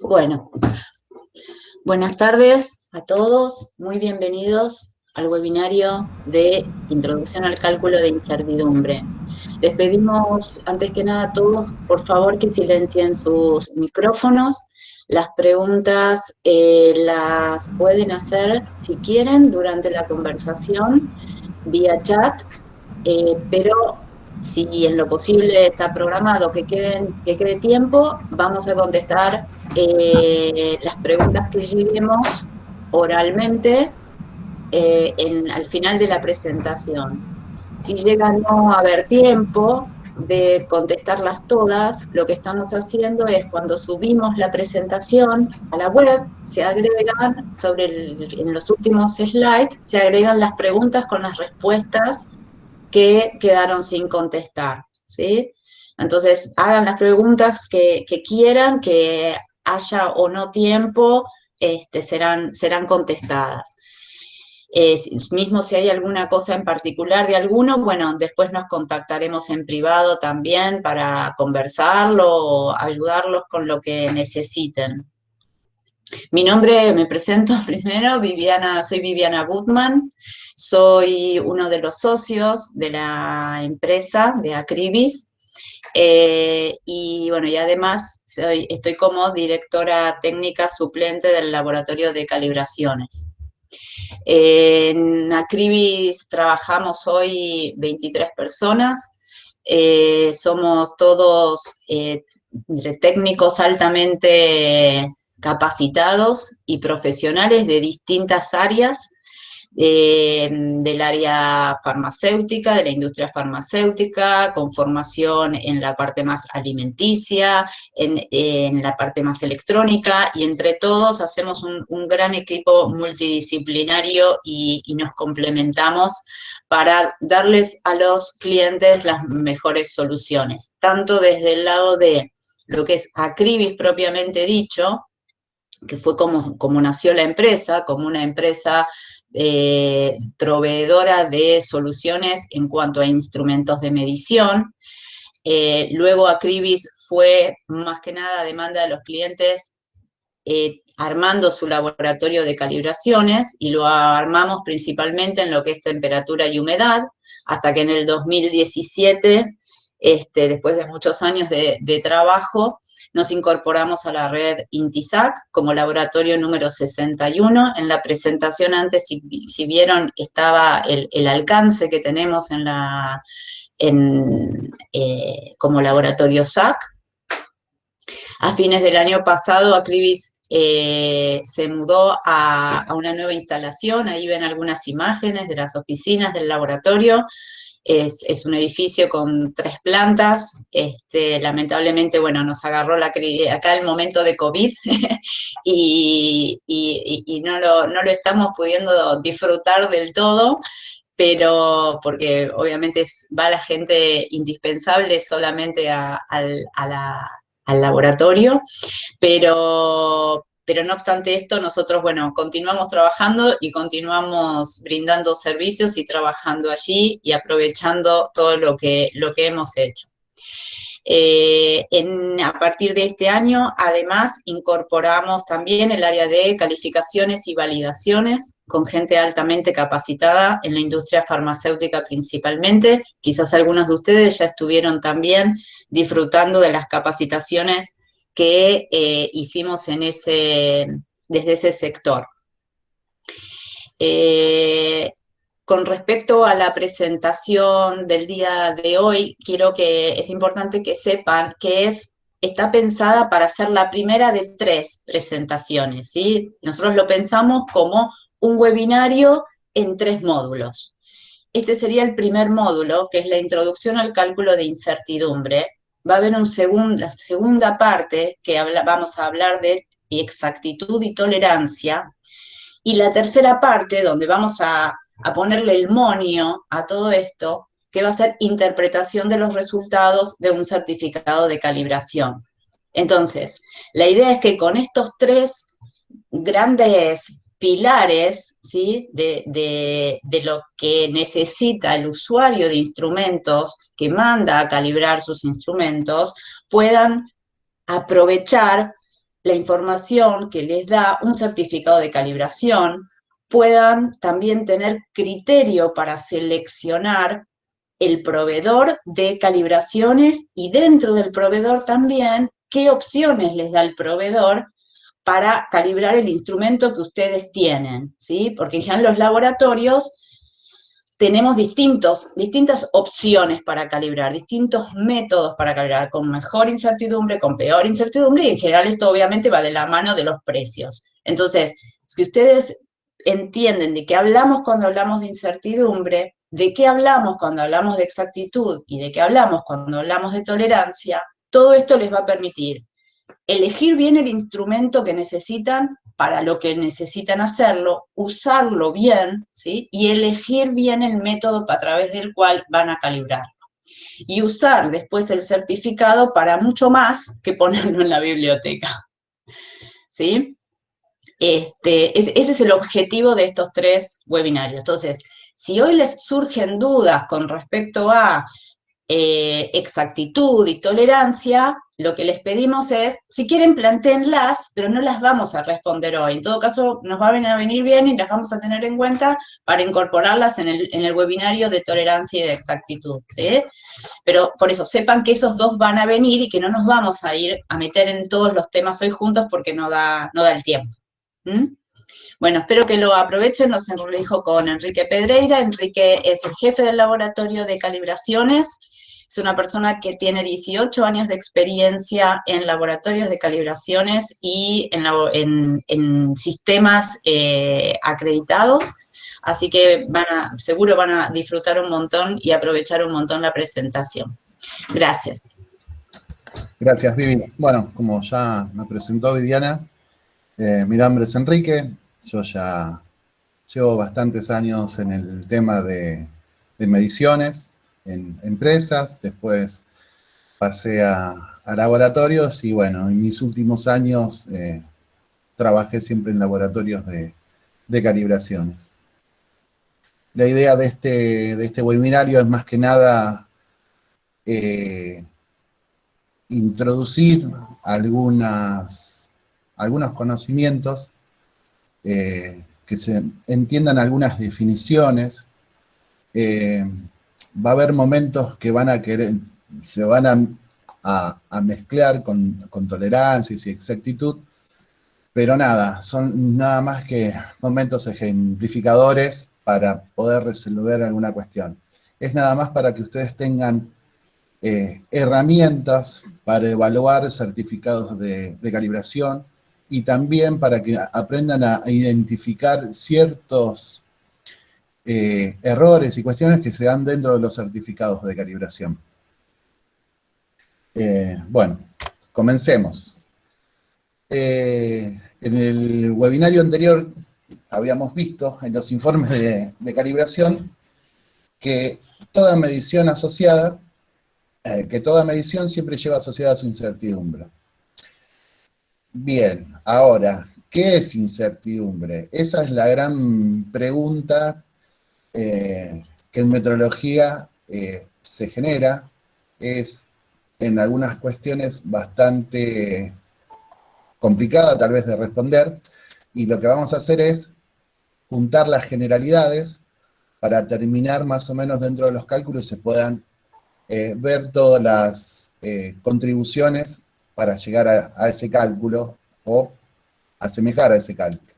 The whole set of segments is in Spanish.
Bueno, buenas tardes a todos, muy bienvenidos al webinario de Introducción al Cálculo de Incertidumbre. Les pedimos, antes que nada, a todos, por favor, que silencien sus micrófonos. Las preguntas las pueden hacer, si quieren, durante la conversación, vía chat, pero si en lo posible está programado que quede tiempo, vamos a contestar las preguntas que lleguemos oralmente al final de la presentación. Si llega a no haber tiempo de contestarlas todas, lo que estamos haciendo es cuando subimos la presentación a la web, se agregan en los últimos slides, se agregan las preguntas con las respuestas que quedaron sin contestar, ¿sí? Entonces, hagan las preguntas que quieran, que haya o no tiempo, serán contestadas. Mismo si hay alguna cosa en particular de alguno, bueno, después nos contactaremos en privado también para conversarlo o ayudarlos con lo que necesiten. Mi nombre, me presento primero, soy Viviana Gutman, soy uno de los socios de la empresa de Acribis, y bueno, y además estoy como directora técnica suplente del laboratorio de calibraciones. En Acribis trabajamos hoy 23 personas, somos todos técnicos altamente capacitados y profesionales de distintas áreas, del área farmacéutica, de la industria farmacéutica, con formación en la parte más alimenticia, en la parte más electrónica, y entre todos hacemos un gran equipo multidisciplinario y nos complementamos para darles a los clientes las mejores soluciones, tanto desde el lado de lo que es Acribis propiamente dicho, que fue como nació la empresa, como una empresa proveedora de soluciones en cuanto a instrumentos de medición. Luego Acribis fue más que nada a demanda de los clientes, armando su laboratorio de calibraciones, y lo armamos principalmente en lo que es temperatura y humedad, hasta que en el 2017, después de muchos años de trabajo, nos incorporamos a la red INTISAC como laboratorio número 61. En la presentación antes, si vieron, estaba el alcance que tenemos como laboratorio SAC. A fines del año pasado, Acribis se mudó a una nueva instalación. Ahí ven algunas imágenes de las oficinas del laboratorio. Es un edificio con 3 plantas. Lamentablemente, bueno, nos agarró acá el momento de COVID y no lo estamos pudiendo disfrutar del todo, pero porque obviamente va la gente indispensable solamente al laboratorio, pero no obstante esto, nosotros, bueno, continuamos trabajando y continuamos brindando servicios y trabajando allí y aprovechando todo lo que hemos hecho. A partir de este año, además, incorporamos también el área de calificaciones y validaciones con gente altamente capacitada en la industria farmacéutica principalmente. Quizás algunos de ustedes ya estuvieron también disfrutando de las capacitaciones que hicimos desde ese sector. Con respecto a la presentación del día de hoy, es importante que sepan que está pensada para ser la primera de 3 presentaciones, ¿sí? Nosotros lo pensamos como un webinario en 3 módulos. Este sería el primer módulo, que es la introducción al cálculo de incertidumbre. Va a haber la segunda parte, que vamos a hablar de exactitud y tolerancia. Y la tercera parte, donde vamos a ponerle el monio a todo esto, que va a ser interpretación de los resultados de un certificado de calibración. Entonces, la idea es que con estos 3 grandes pilares, ¿sí?, de lo que necesita el usuario de instrumentos que manda a calibrar sus instrumentos, puedan aprovechar la información que les da un certificado de calibración, puedan también tener criterio para seleccionar el proveedor de calibraciones y dentro del proveedor también qué opciones les da el proveedor para calibrar el instrumento que ustedes tienen, ¿sí? Porque ya en los laboratorios tenemos distintas opciones para calibrar, distintos métodos para calibrar, con mejor incertidumbre, con peor incertidumbre, y en general esto obviamente va de la mano de los precios. Entonces, si ustedes entienden de qué hablamos cuando hablamos de incertidumbre, de qué hablamos cuando hablamos de exactitud y de qué hablamos cuando hablamos de tolerancia, todo esto les va a permitir elegir bien el instrumento que necesitan para lo que necesitan hacerlo, usarlo bien, ¿sí? Y elegir bien el método a través del cual van a calibrar. Y usar después el certificado para mucho más que ponerlo en la biblioteca, ¿sí? Ese es el objetivo de estos 3 webinarios. Entonces, si hoy les surgen dudas con respecto a exactitud y tolerancia, lo que les pedimos es, si quieren, plantéenlas, pero no las vamos a responder hoy. En todo caso, nos van a venir bien y las vamos a tener en cuenta para incorporarlas en el webinario de tolerancia y de exactitud, ¿sí? Pero por eso, sepan que esos 2 van a venir y que no nos vamos a ir a meter en todos los temas hoy juntos porque no da el tiempo. ¿Mm? Bueno, espero que lo aprovechen. Los dejo con Enrique Pedreira. Enrique es el jefe del laboratorio de calibraciones. Es una persona que tiene 18 años de experiencia en laboratorios de calibraciones y en sistemas acreditados. Así que seguro van a disfrutar un montón y aprovechar un montón la presentación. Gracias. Gracias, Vivi. Bueno, como ya me presentó Viviana, mi nombre es Enrique. Yo ya llevo bastantes años en el tema de mediciones en empresas, después pasé a laboratorios y bueno, en mis últimos años trabajé siempre en laboratorios de calibraciones. La idea de este webinario es más que nada introducir algunos conocimientos, que se entiendan algunas definiciones. Va a haber momentos que se van a mezclar con tolerancias y exactitud, pero nada, son nada más que momentos ejemplificadores para poder resolver alguna cuestión. Es nada más para que ustedes tengan herramientas para evaluar certificados de calibración y también para que aprendan a identificar ciertos errores y cuestiones que se dan dentro de los certificados de calibración. Bueno, comencemos. En el webinario anterior habíamos visto en los informes de calibración que toda medición siempre lleva asociada a su incertidumbre. Bien, ahora, ¿qué es incertidumbre? Esa es la gran pregunta que en metrología se genera. Es en algunas cuestiones bastante complicada tal vez de responder, y lo que vamos a hacer es juntar las generalidades para terminar más o menos dentro de los cálculos y se puedan ver todas las contribuciones para llegar a ese cálculo o asemejar a ese cálculo.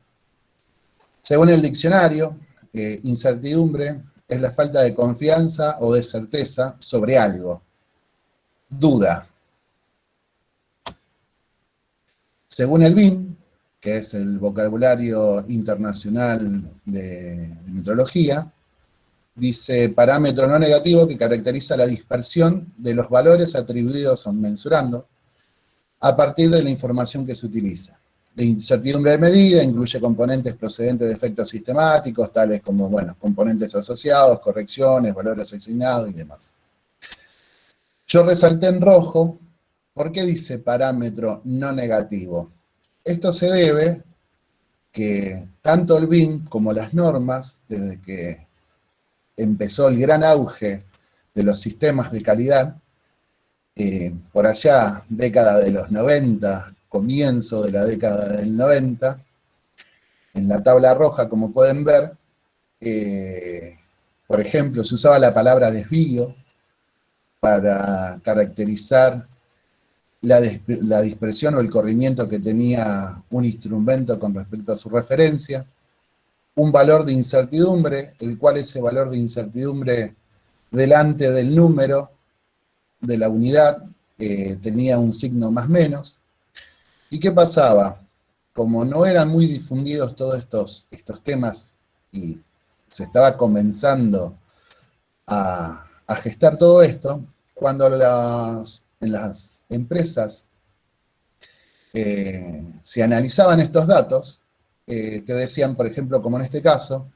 Según el diccionario, incertidumbre es la falta de confianza o de certeza sobre algo. Duda. Según el BIM, que es el vocabulario internacional de metrología, dice parámetro no negativo que caracteriza la dispersión de los valores atribuidos a un mensurando a partir de la información que se utiliza. La incertidumbre de medida incluye componentes procedentes de efectos sistemáticos, tales como, bueno, componentes asociados, correcciones, valores asignados y demás. Yo resalté en rojo, ¿por qué dice parámetro no negativo? Esto se debe que tanto el BIM como las normas, desde que empezó el gran auge de los sistemas de calidad, por allá, década de los 90, comienzo de la década del 90, en la tabla roja, como pueden ver, por ejemplo, se usaba la palabra desvío para caracterizar la dispersión o el corrimiento que tenía un instrumento con respecto a su referencia, un valor de incertidumbre, el cual ese valor de incertidumbre delante del número de la unidad tenía un signo más menos. ¿Y qué pasaba? Como no eran muy difundidos todos estos temas y se estaba comenzando a gestar todo esto, cuando en las empresas se analizaban estos datos, te decían, por ejemplo, como en este caso,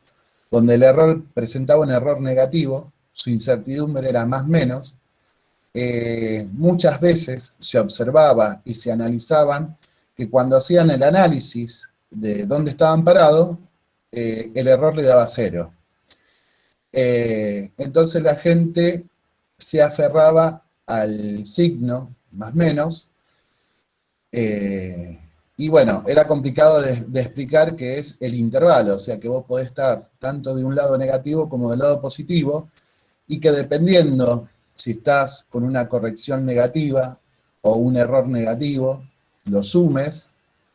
donde el error presentaba un error negativo, su incertidumbre era más menos, muchas veces se observaba y se analizaban que cuando hacían el análisis de dónde estaban parados, el error le daba 0. Entonces la gente se aferraba al signo, más menos, y bueno, era complicado de explicar qué es el intervalo, o sea que vos podés estar tanto de un lado negativo como del lado positivo, y que dependiendo si estás con una corrección negativa o un error negativo, lo sumes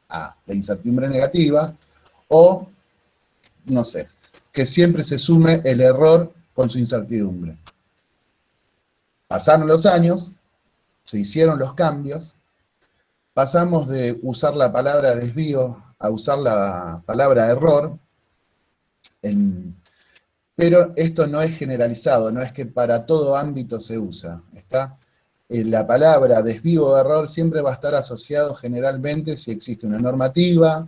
a la incertidumbre negativa, o, no sé, que siempre se sume el error con su incertidumbre. Pasaron los años, se hicieron los cambios, pasamos de usar la palabra desvío a usar la palabra error, pero esto no es generalizado, no es que para todo ámbito se usa. La palabra desvío o error siempre va a estar asociado generalmente si existe una normativa,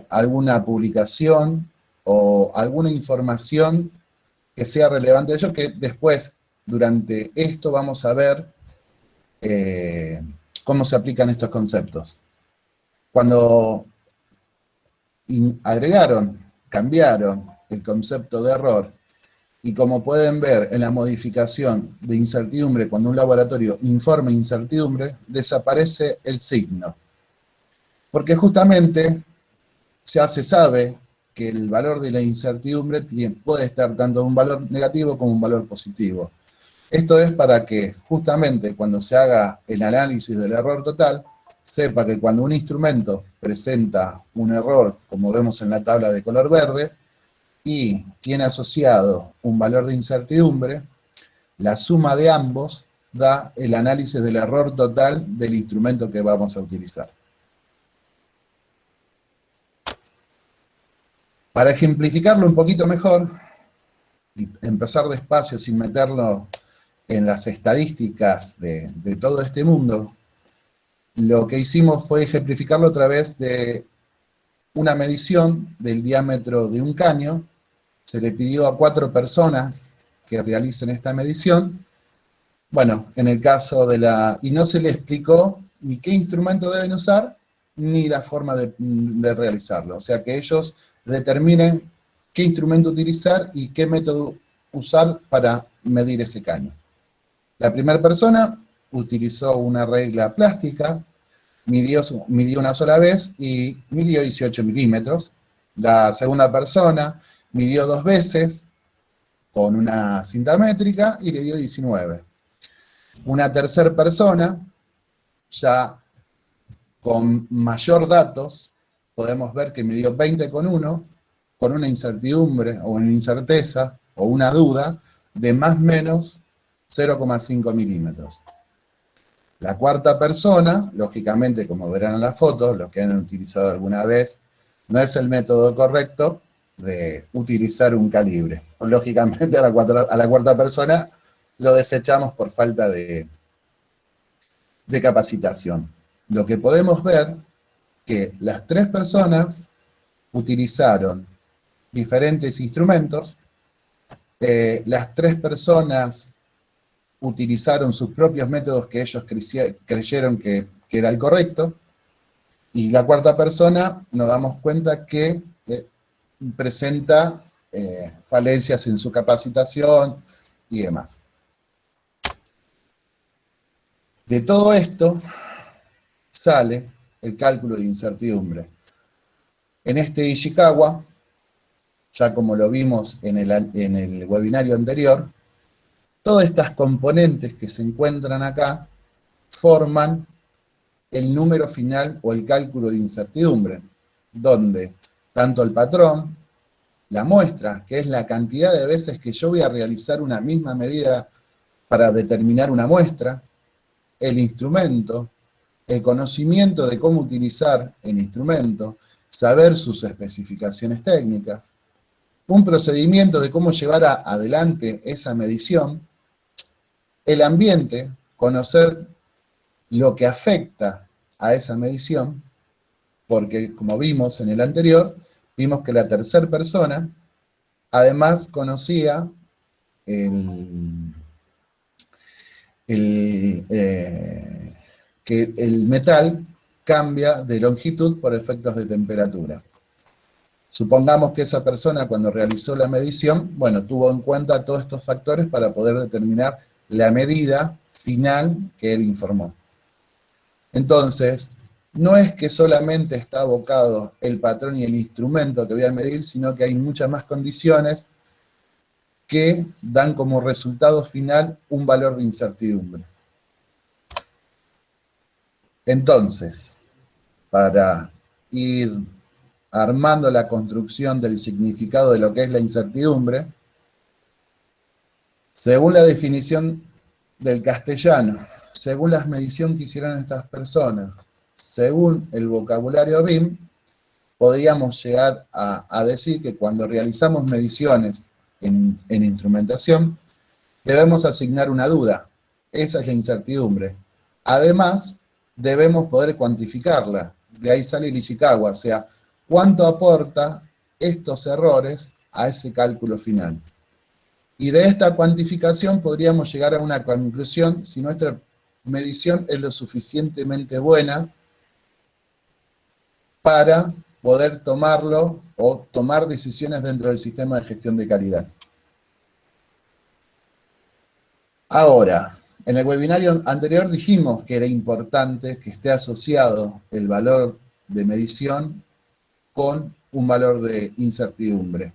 alguna publicación o alguna información que sea relevante de ello, que después, durante esto, vamos a ver cómo se aplican estos conceptos. Cuando agregaron, cambiaron el concepto de error, y como pueden ver en la modificación de incertidumbre, cuando un laboratorio informa incertidumbre, desaparece el signo. Porque justamente ya se sabe que el valor de la incertidumbre puede estar tanto en un valor negativo como un valor positivo. Esto es para que justamente cuando se haga el análisis del error total, sepa que cuando un instrumento presenta un error, como vemos en la tabla de color verde, y tiene asociado un valor de incertidumbre, la suma de ambos da el análisis del error total del instrumento que vamos a utilizar. Para ejemplificarlo un poquito mejor, y empezar despacio sin meterlo en las estadísticas de todo este mundo, lo que hicimos fue ejemplificarlo a través de una medición del diámetro de un caño. Se le pidió a 4 personas que realicen esta medición. Bueno, en el caso de y no se le explicó ni qué instrumento deben usar, ni la forma de realizarlo. O sea, que ellos determinen qué instrumento utilizar y qué método usar para medir ese caño. La primera persona utilizó una regla plástica, midió una sola vez y midió 18 milímetros. La segunda persona midió 2 veces con una cinta métrica y le dio 19. Una tercera persona, ya con mayor datos, podemos ver que midió 20,1 con una incertidumbre o una incerteza o una duda de más o menos 0,5 milímetros. La cuarta persona, lógicamente, como verán en la foto, los que han utilizado alguna vez, no es el método correcto de utilizar un calibre. Lógicamente a la cuarta persona lo desechamos por falta de capacitación. Lo que podemos ver que las 3 personas utilizaron diferentes instrumentos, las 3 personas utilizaron sus propios métodos que ellos creyeron que era el correcto, y la cuarta persona nos damos cuenta que presenta falencias en su capacitación y demás. De todo esto sale el cálculo de incertidumbre. En este Ishikawa, ya como lo vimos en el webinario anterior, todas estas componentes que se encuentran acá forman el número final o el cálculo de incertidumbre, donde tanto el patrón, la muestra, que es la cantidad de veces que yo voy a realizar una misma medida para determinar una muestra, el instrumento, el conocimiento de cómo utilizar el instrumento, saber sus especificaciones técnicas, un procedimiento de cómo llevar adelante esa medición, el ambiente, conocer lo que afecta a esa medición, porque como vimos en el anterior, vimos que la tercera persona además conocía que el metal cambia de longitud por efectos de temperatura. Supongamos que esa persona cuando realizó la medición, bueno, tuvo en cuenta todos estos factores para poder determinar la medida final que él informó. Entonces, no es que solamente está abocado el patrón y el instrumento que voy a medir, sino que hay muchas más condiciones que dan como resultado final un valor de incertidumbre. Entonces, para ir armando la construcción del significado de lo que es la incertidumbre, según la definición del castellano, según las mediciones que hicieron estas personas, según el vocabulario BIM, podríamos llegar a decir que cuando realizamos mediciones en instrumentación, debemos asignar una duda. Esa es la incertidumbre. Además, debemos poder cuantificarla. De ahí sale el Ishikawa, o sea, cuánto aporta estos errores a ese cálculo final. Y de esta cuantificación podríamos llegar a una conclusión si nuestra medición es lo suficientemente buena para poder tomarlo o tomar decisiones dentro del sistema de gestión de calidad. Ahora, en el webinario anterior dijimos que era importante que esté asociado el valor de medición con un valor de incertidumbre.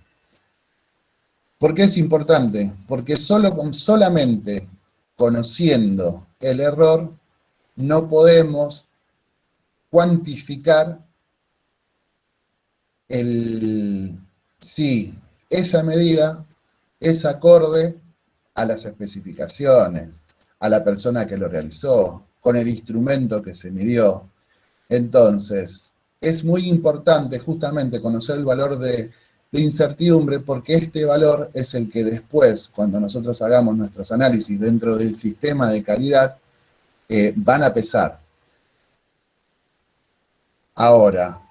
¿Por qué es importante? Porque solamente conociendo el error no podemos cuantificar si esa medida es acorde a las especificaciones, a la persona que lo realizó, con el instrumento que se midió. Entonces, es muy importante justamente conocer el valor de incertidumbre, porque este valor es el que después, cuando nosotros hagamos nuestros análisis dentro del sistema de calidad, van a pesar. Ahora,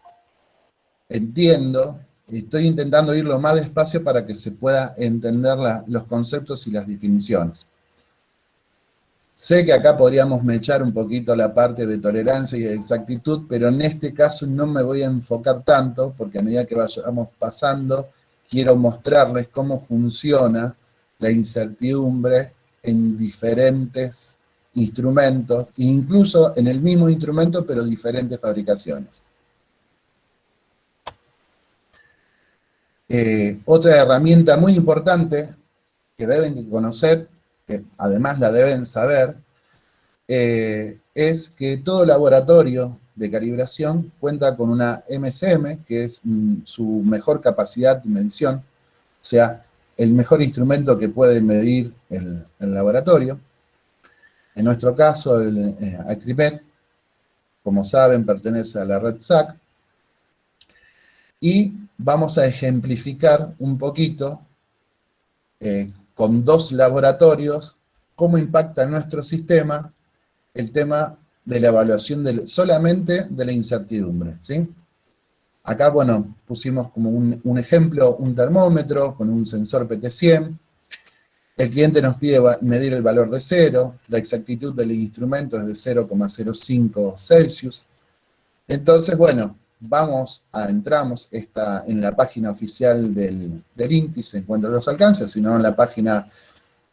entiendo, y estoy intentando ir lo más despacio para que se pueda entender los conceptos y las definiciones. Sé que acá podríamos mechar un poquito la parte de tolerancia y de exactitud, pero en este caso no me voy a enfocar tanto, porque a medida que vayamos pasando, quiero mostrarles cómo funciona la incertidumbre en diferentes instrumentos, incluso en el mismo instrumento, pero diferentes fabricaciones. Otra herramienta muy importante que deben conocer, que además la deben saber, es que todo laboratorio de calibración cuenta con una MSM, que es su mejor capacidad de medición, o sea, el mejor instrumento que puede medir el laboratorio. En nuestro caso, el Acrimet, como saben, pertenece a la red SAC, y vamos a ejemplificar un poquito con dos laboratorios cómo impacta en nuestro sistema el tema de la evaluación solamente de la incertidumbre, ¿sí? Acá, bueno, pusimos como un ejemplo, un termómetro con un sensor PT100. El cliente nos pide medir el valor de 0, la exactitud del instrumento es de 0,05 Celsius. Entonces, bueno, entramos en la página oficial del INTI, se encuentran los alcances, si no en la página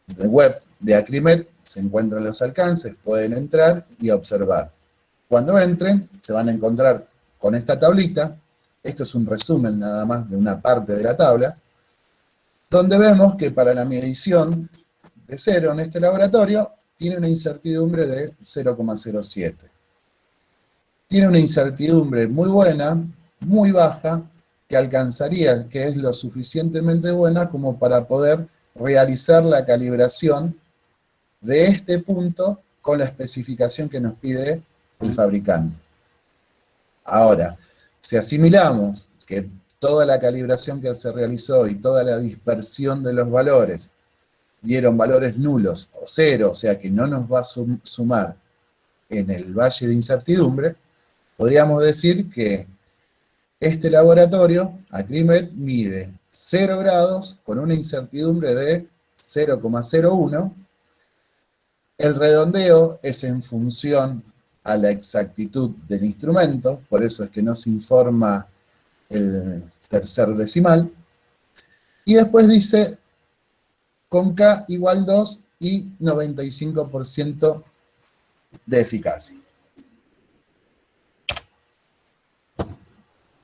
de web de Acrimet se encuentran los alcances, pueden entrar y observar Cuando entren, se van a encontrar con esta tablita. Esto es un resumen nada más de una parte de la tabla, donde vemos que para la medición de 0 en este laboratorio, tiene una incertidumbre de 0,07. Tiene una incertidumbre muy buena, muy baja, que alcanzaría, que es lo suficientemente buena como para poder realizar la calibración de este punto con la especificación que nos pide el fabricante. Ahora, si asimilamos que toda la calibración que se realizó y toda la dispersión de los valores dieron valores nulos o cero, o sea que no nos va a sumar en el valle de incertidumbre, podríamos decir que este laboratorio, Acrimet, mide 0 grados con una incertidumbre de 0,01. El redondeo es en función a la exactitud del instrumento, por eso es que no se informa el tercer decimal. Y después dice con K igual 2 y 95% de eficacia.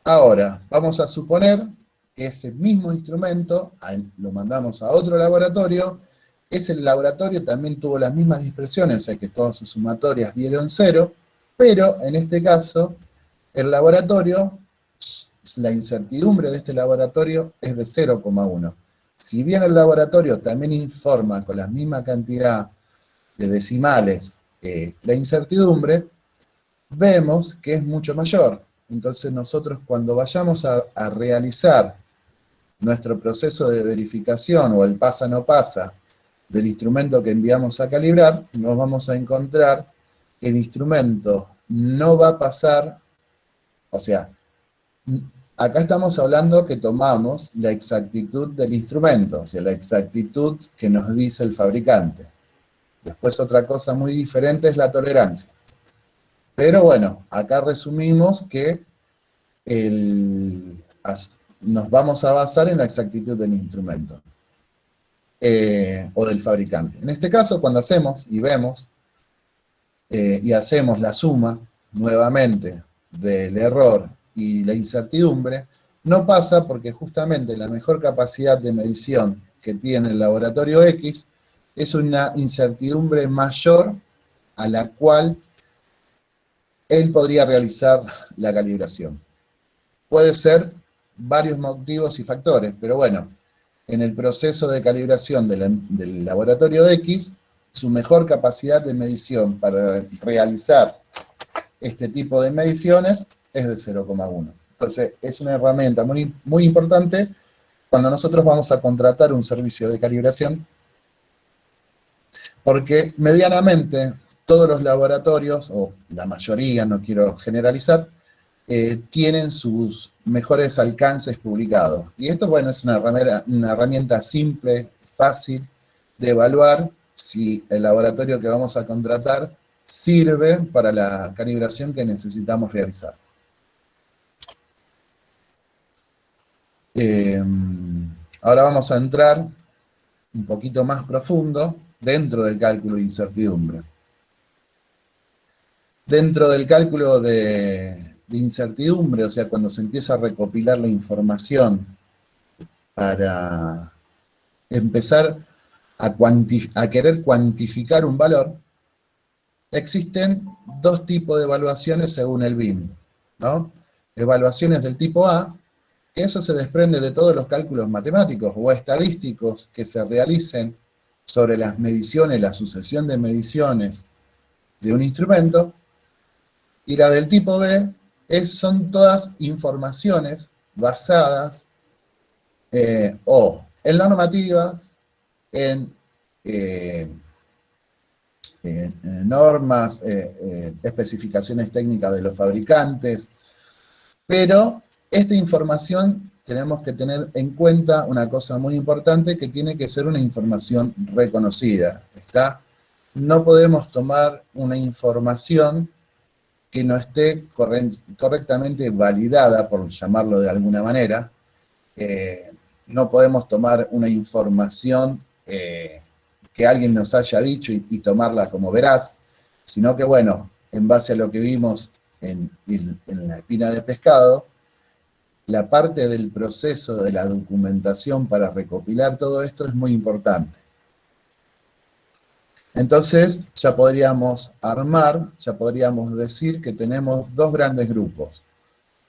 Ahora, vamos a suponer que ese mismo instrumento lo mandamos a otro laboratorio. Ese laboratorio también tuvo las mismas dispersiones, o sea que todas sus sumatorias dieron 0, pero en este caso, el laboratorio, la incertidumbre de este laboratorio es de 0,1. Si bien el laboratorio también informa con la misma cantidad de decimales la incertidumbre, vemos que es mucho mayor. Entonces nosotros cuando vayamos a realizar nuestro proceso de verificación o el pasa no pasa del instrumento que enviamos a calibrar, nos vamos a encontrar que el instrumento no va a pasar, o sea, acá estamos hablando que tomamos la exactitud del instrumento, o sea, la exactitud que nos dice el fabricante. Después otra cosa muy diferente es la tolerancia. Pero bueno, acá resumimos que nos vamos a basar en la exactitud del instrumento o del fabricante. En este caso, cuando hacemos y vemos y hacemos la suma nuevamente del error y la incertidumbre, no pasa porque justamente la mejor capacidad de medición que tiene el laboratorio X es una incertidumbre mayor a la cual él podría realizar la calibración. Puede ser varios motivos y factores, pero bueno, en el proceso de calibración del laboratorio X, su mejor capacidad de medición para realizar este tipo de mediciones es de 0,1. Entonces, es una herramienta muy, muy importante cuando nosotros vamos a contratar un servicio de calibración, porque medianamente todos los laboratorios, o la mayoría, no quiero generalizar, tienen sus mejores alcances publicados. Y esto, bueno, es una herramienta simple, fácil de evaluar si el laboratorio que vamos a contratar sirve para la calibración que necesitamos realizar. Ahora vamos a entrar un poquito más profundo dentro del cálculo de incertidumbre. Dentro del cálculo de incertidumbre, o sea, cuando se empieza a recopilar la información para empezar a querer cuantificar un valor, existen dos tipos de evaluaciones según el BIM, ¿no? Evaluaciones del tipo A, que eso se desprende de todos los cálculos matemáticos o estadísticos que se realicen sobre las mediciones, la sucesión de mediciones de un instrumento, y la del tipo B son todas informaciones basadas o en normativas, en normas, especificaciones técnicas de los fabricantes, pero esta información tenemos que tener en cuenta una cosa muy importante, que tiene que ser una información reconocida. No podemos tomar una información que no esté correctamente validada, por llamarlo de alguna manera. No podemos tomar una información que alguien nos haya dicho y tomarla como veraz, sino que, bueno, en base a lo que vimos en la espina de pescado, la parte del proceso de la documentación para recopilar todo esto es muy importante. Entonces, ya podríamos armar, ya podríamos decir que tenemos dos grandes grupos.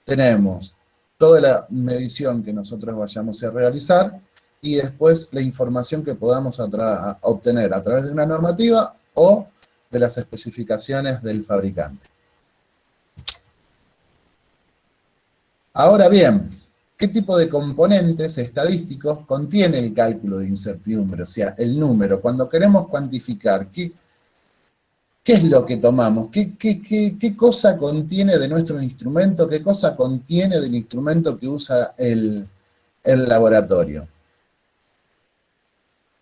Tenemos toda la medición que nosotros vayamos a realizar y después la información que podamos obtener a través de una normativa o de las especificaciones del fabricante. Ahora bien, ¿qué tipo de componentes estadísticos contiene el cálculo de incertidumbre? O sea, el número. Cuando queremos cuantificar, ¿qué es lo que tomamos? ¿Qué cosa contiene de nuestro instrumento? ¿Qué cosa contiene del instrumento que usa el laboratorio?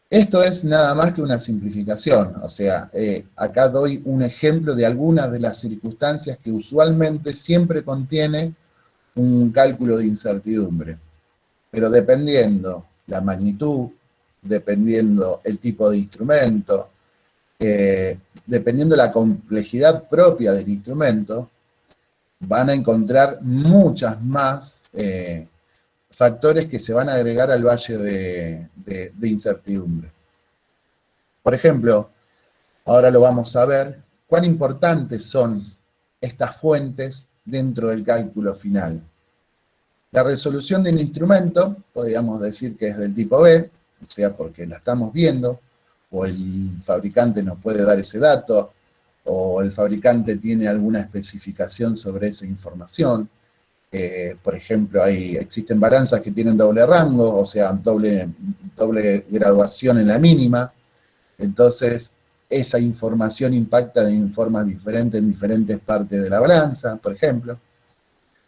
Esto es nada más que una simplificación, o sea, acá doy un ejemplo de algunas de las circunstancias que usualmente siempre contiene un cálculo de incertidumbre, pero dependiendo la magnitud, dependiendo el tipo de instrumento, dependiendo la complejidad propia del instrumento, van a encontrar muchas más factores que se van a agregar al valle de incertidumbre. Por ejemplo, ahora lo vamos a ver, cuán importantes son estas fuentes dentro del cálculo final. La resolución de un instrumento, podríamos decir que es del tipo B, o sea, porque la estamos viendo, o el fabricante nos puede dar ese dato, o el fabricante tiene alguna especificación sobre esa información. Por ejemplo, existen balanzas que tienen doble rango, o sea, doble graduación en la mínima. Entonces, esa información impacta de formas diferentes en diferentes partes de la balanza, por ejemplo.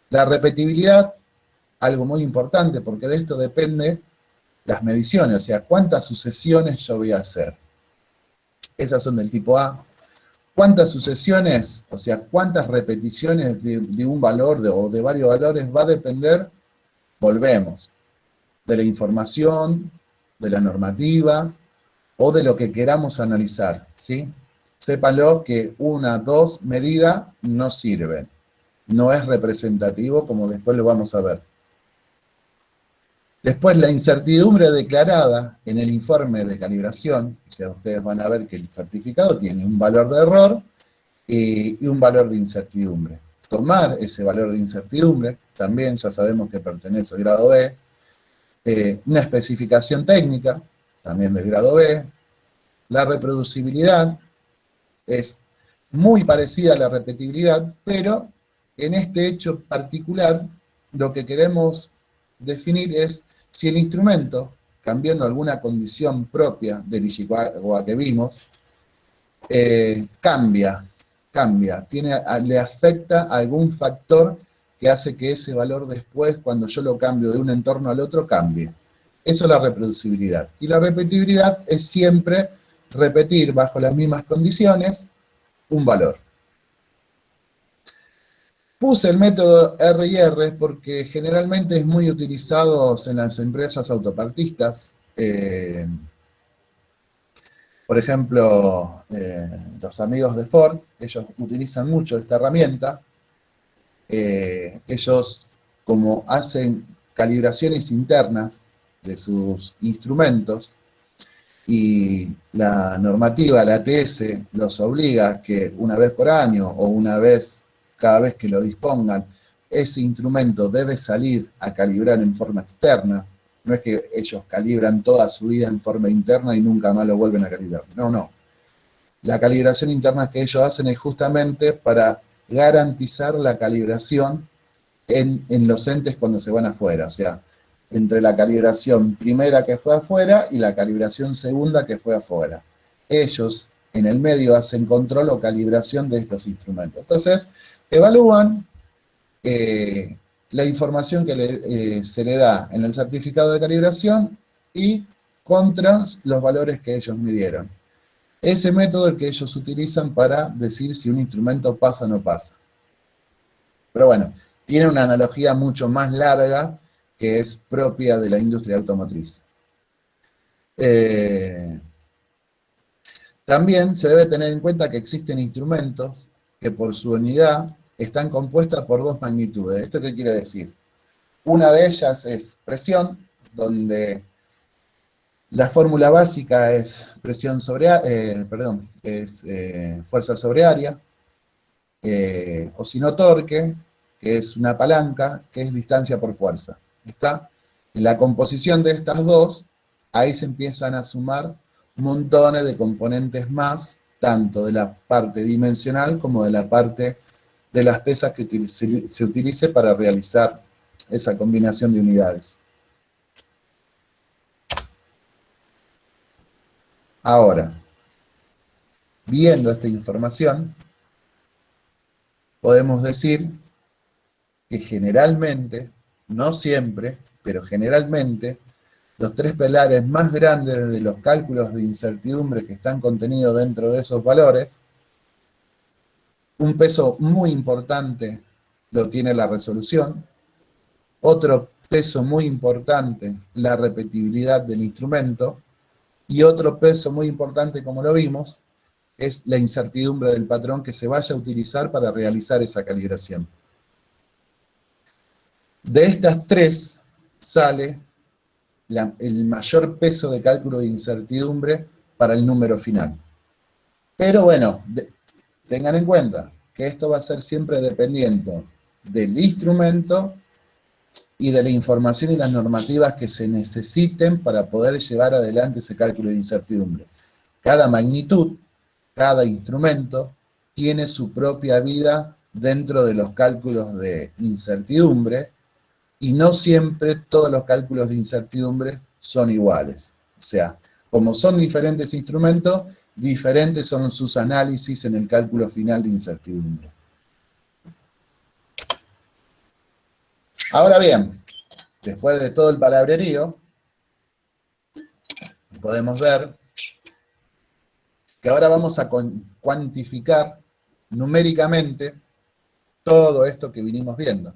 La repetibilidad, algo muy importante, porque de esto depende las mediciones, o sea, cuántas sucesiones yo voy a hacer. Esas son del tipo A. ¿Cuántas sucesiones, o sea, cuántas repeticiones de un valor o de varios valores va a depender? Volvemos, de la información, de la normativa o de lo que queramos analizar, ¿sí? Sépanlo que una, dos medidas no sirven. No es representativo, como después lo vamos a ver. Después, la incertidumbre declarada en el informe de calibración, o sea, ustedes van a ver que el certificado tiene un valor de error y un valor de incertidumbre. Tomar ese valor de incertidumbre, también ya sabemos que pertenece al grado B, una especificación técnica, también del grado B, la reproducibilidad es muy parecida a la repetibilidad, pero en este hecho particular lo que queremos definir es si el instrumento, cambiando alguna condición propia del Ishikawa que vimos, cambia, le afecta a algún factor que hace que ese valor después, cuando yo lo cambio de un entorno al otro, cambie. Eso es la reproducibilidad. Y la repetibilidad es siempre repetir bajo las mismas condiciones un valor. Puse el método R&R porque generalmente es muy utilizado en las empresas autopartistas. Por ejemplo, los amigos de Ford, ellos utilizan mucho esta herramienta. Ellos, como hacen calibraciones internas de sus instrumentos, y la normativa, la ATS, los obliga a que una vez por año o una vez cada vez que lo dispongan, ese instrumento debe salir a calibrar en forma externa. No es que ellos calibran toda su vida en forma interna y nunca más lo vuelven a calibrar. No, no. La calibración interna que ellos hacen es justamente para garantizar la calibración en los entes cuando se van afuera. O sea, entre la calibración primera que fue afuera y la calibración segunda que fue afuera. Ellos en el medio hacen control o calibración de estos instrumentos. Entonces, evalúan la información que se le da en el certificado de calibración y contra los valores que ellos midieron. Ese método es el que ellos utilizan para decir si un instrumento pasa o no pasa. Pero bueno, tiene una analogía mucho más larga que es propia de la industria automotriz. También se debe tener en cuenta que existen instrumentos que por su unidad están compuestas por dos magnitudes. ¿Esto qué quiere decir? Una de ellas es presión, donde la fórmula básica es presión sobre, fuerza sobre área, o si no torque, que es una palanca, que es distancia por fuerza. ¿Está? En la composición de estas dos, ahí se empiezan a sumar montones de componentes más, tanto de la parte dimensional como de la parte de las pesas que se utilice para realizar esa combinación de unidades. Ahora, viendo esta información, podemos decir que generalmente, no siempre, pero generalmente, los tres pilares más grandes de los cálculos de incertidumbre que están contenidos dentro de esos valores, un peso muy importante lo tiene la resolución, otro peso muy importante la repetibilidad del instrumento, y otro peso muy importante, como lo vimos, es la incertidumbre del patrón que se vaya a utilizar para realizar esa calibración. De estas tres sale el mayor peso de cálculo de incertidumbre para el número final. Pero bueno, tengan en cuenta que esto va a ser siempre dependiente del instrumento y de la información y las normativas que se necesiten para poder llevar adelante ese cálculo de incertidumbre. Cada magnitud, cada instrumento tiene su propia vida dentro de los cálculos de incertidumbre, y no siempre todos los cálculos de incertidumbre son iguales. O sea, como son diferentes instrumentos, diferentes son sus análisis en el cálculo final de incertidumbre. Ahora bien, después de todo el palabrerío, podemos ver que ahora vamos a cuantificar numéricamente todo esto que vinimos viendo.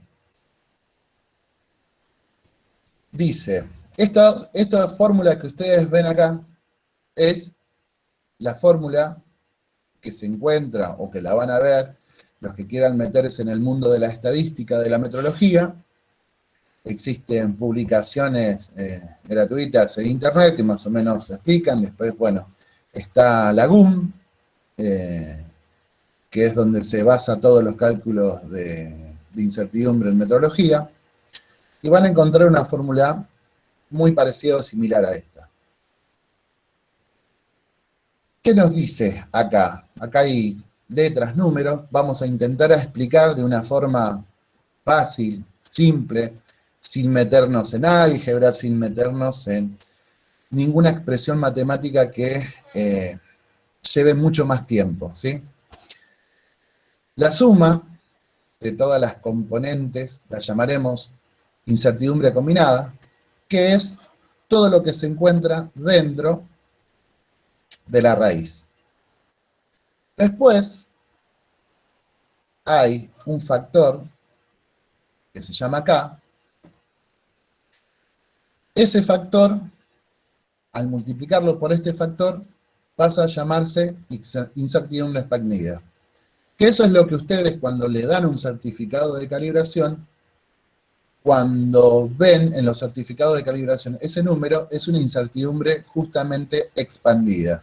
Dice, esta fórmula que ustedes ven acá es la fórmula que se encuentra, o que la van a ver, los que quieran meterse en el mundo de la estadística, de la metrología. Existen publicaciones gratuitas en internet que más o menos explican. Después, bueno, está la GUM, que es donde se basa todos los cálculos de incertidumbre en metrología, y van a encontrar una fórmula muy parecida o similar a esta. ¿Qué nos dice acá? Acá hay letras, números. Vamos a intentar explicar de una forma fácil, simple, sin meternos en álgebra, sin meternos en ninguna expresión matemática que lleve mucho más tiempo, ¿sí? La suma de todas las componentes la llamaremos incertidumbre combinada, que es todo lo que se encuentra dentro de la raíz. Después hay un factor que se llama K. Ese factor, al multiplicarlo por este factor, pasa a llamarse incertidumbre expandida. Que eso es lo que ustedes, cuando le dan un certificado de calibración, cuando ven en los certificados de calibración ese número, es una incertidumbre justamente expandida.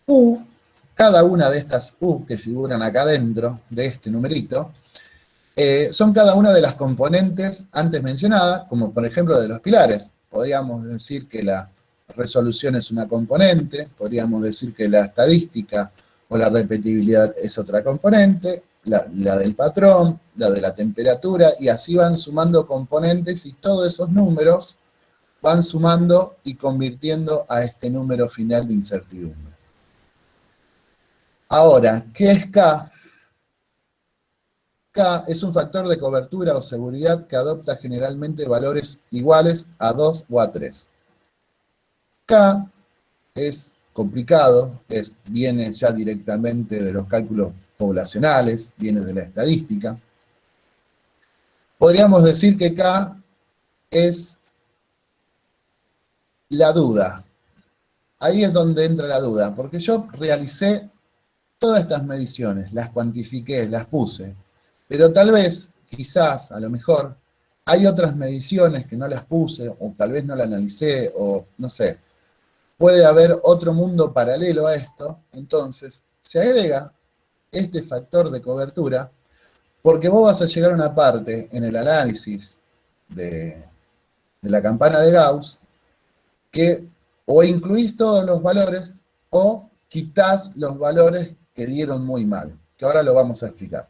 U, cada una de estas U que figuran acá dentro de este numerito, son cada una de las componentes antes mencionadas, como por ejemplo de los pilares. Podríamos decir que la resolución es una componente, podríamos decir que la estadística o la repetibilidad es otra componente, la del patrón, la de la temperatura, y así van sumando componentes, y todos esos números van sumando y convirtiendo a este número final de incertidumbre. Ahora, ¿qué es K? K es un factor de cobertura o seguridad que adopta generalmente valores iguales a 2 o a 3. K es complicado, viene ya directamente de los cálculos poblacionales, viene de la estadística. Podríamos decir que K es la duda. Ahí es donde entra la duda, porque yo realicé todas estas mediciones, las cuantifiqué, las puse, pero tal vez, quizás, a lo mejor, hay otras mediciones que no las puse, o tal vez no las analicé, o no sé. Puede haber otro mundo paralelo a esto, entonces se agrega este factor de cobertura, porque vos vas a llegar a una parte en el análisis de la campana de Gauss, que o incluís todos los valores, o quitas los valores que dieron muy mal, que ahora lo vamos a explicar.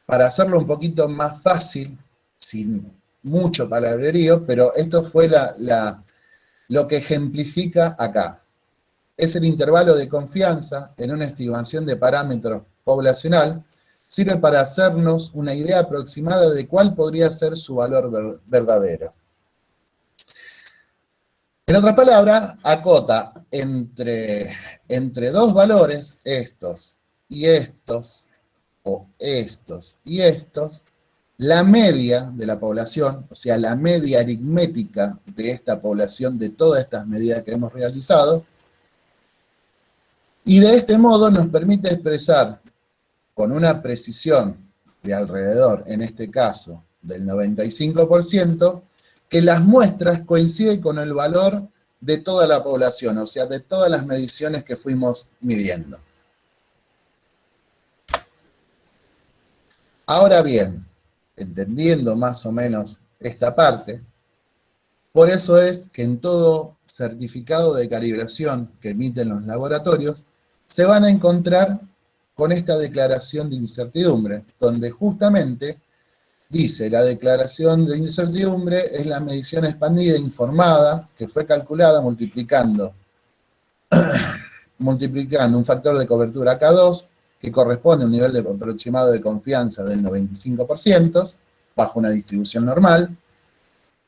Para hacerlo un poquito más fácil, sin mucho palabrerío, pero esto fue lo que ejemplifica acá. Es el intervalo de confianza en una estimación de parámetros poblacional, sirve para hacernos una idea aproximada de cuál podría ser su valor verdadero. En otras palabras, acota entre dos valores, estos y estos, o estos y estos, la media de la población, o sea, la media aritmética de esta población, de todas estas medidas que hemos realizado, y de este modo nos permite expresar con una precisión de alrededor, en este caso, del 95%, que las muestras coinciden con el valor de toda la población, o sea, de todas las mediciones que fuimos midiendo. Ahora bien, entendiendo más o menos esta parte, por eso es que en todo certificado de calibración que emiten los laboratorios, se van a encontrar con esta declaración de incertidumbre, donde justamente dice, la declaración de incertidumbre es la medición expandida informada que fue calculada multiplicando un factor de cobertura K2, que corresponde a un nivel aproximado de confianza del 95%, bajo una distribución normal,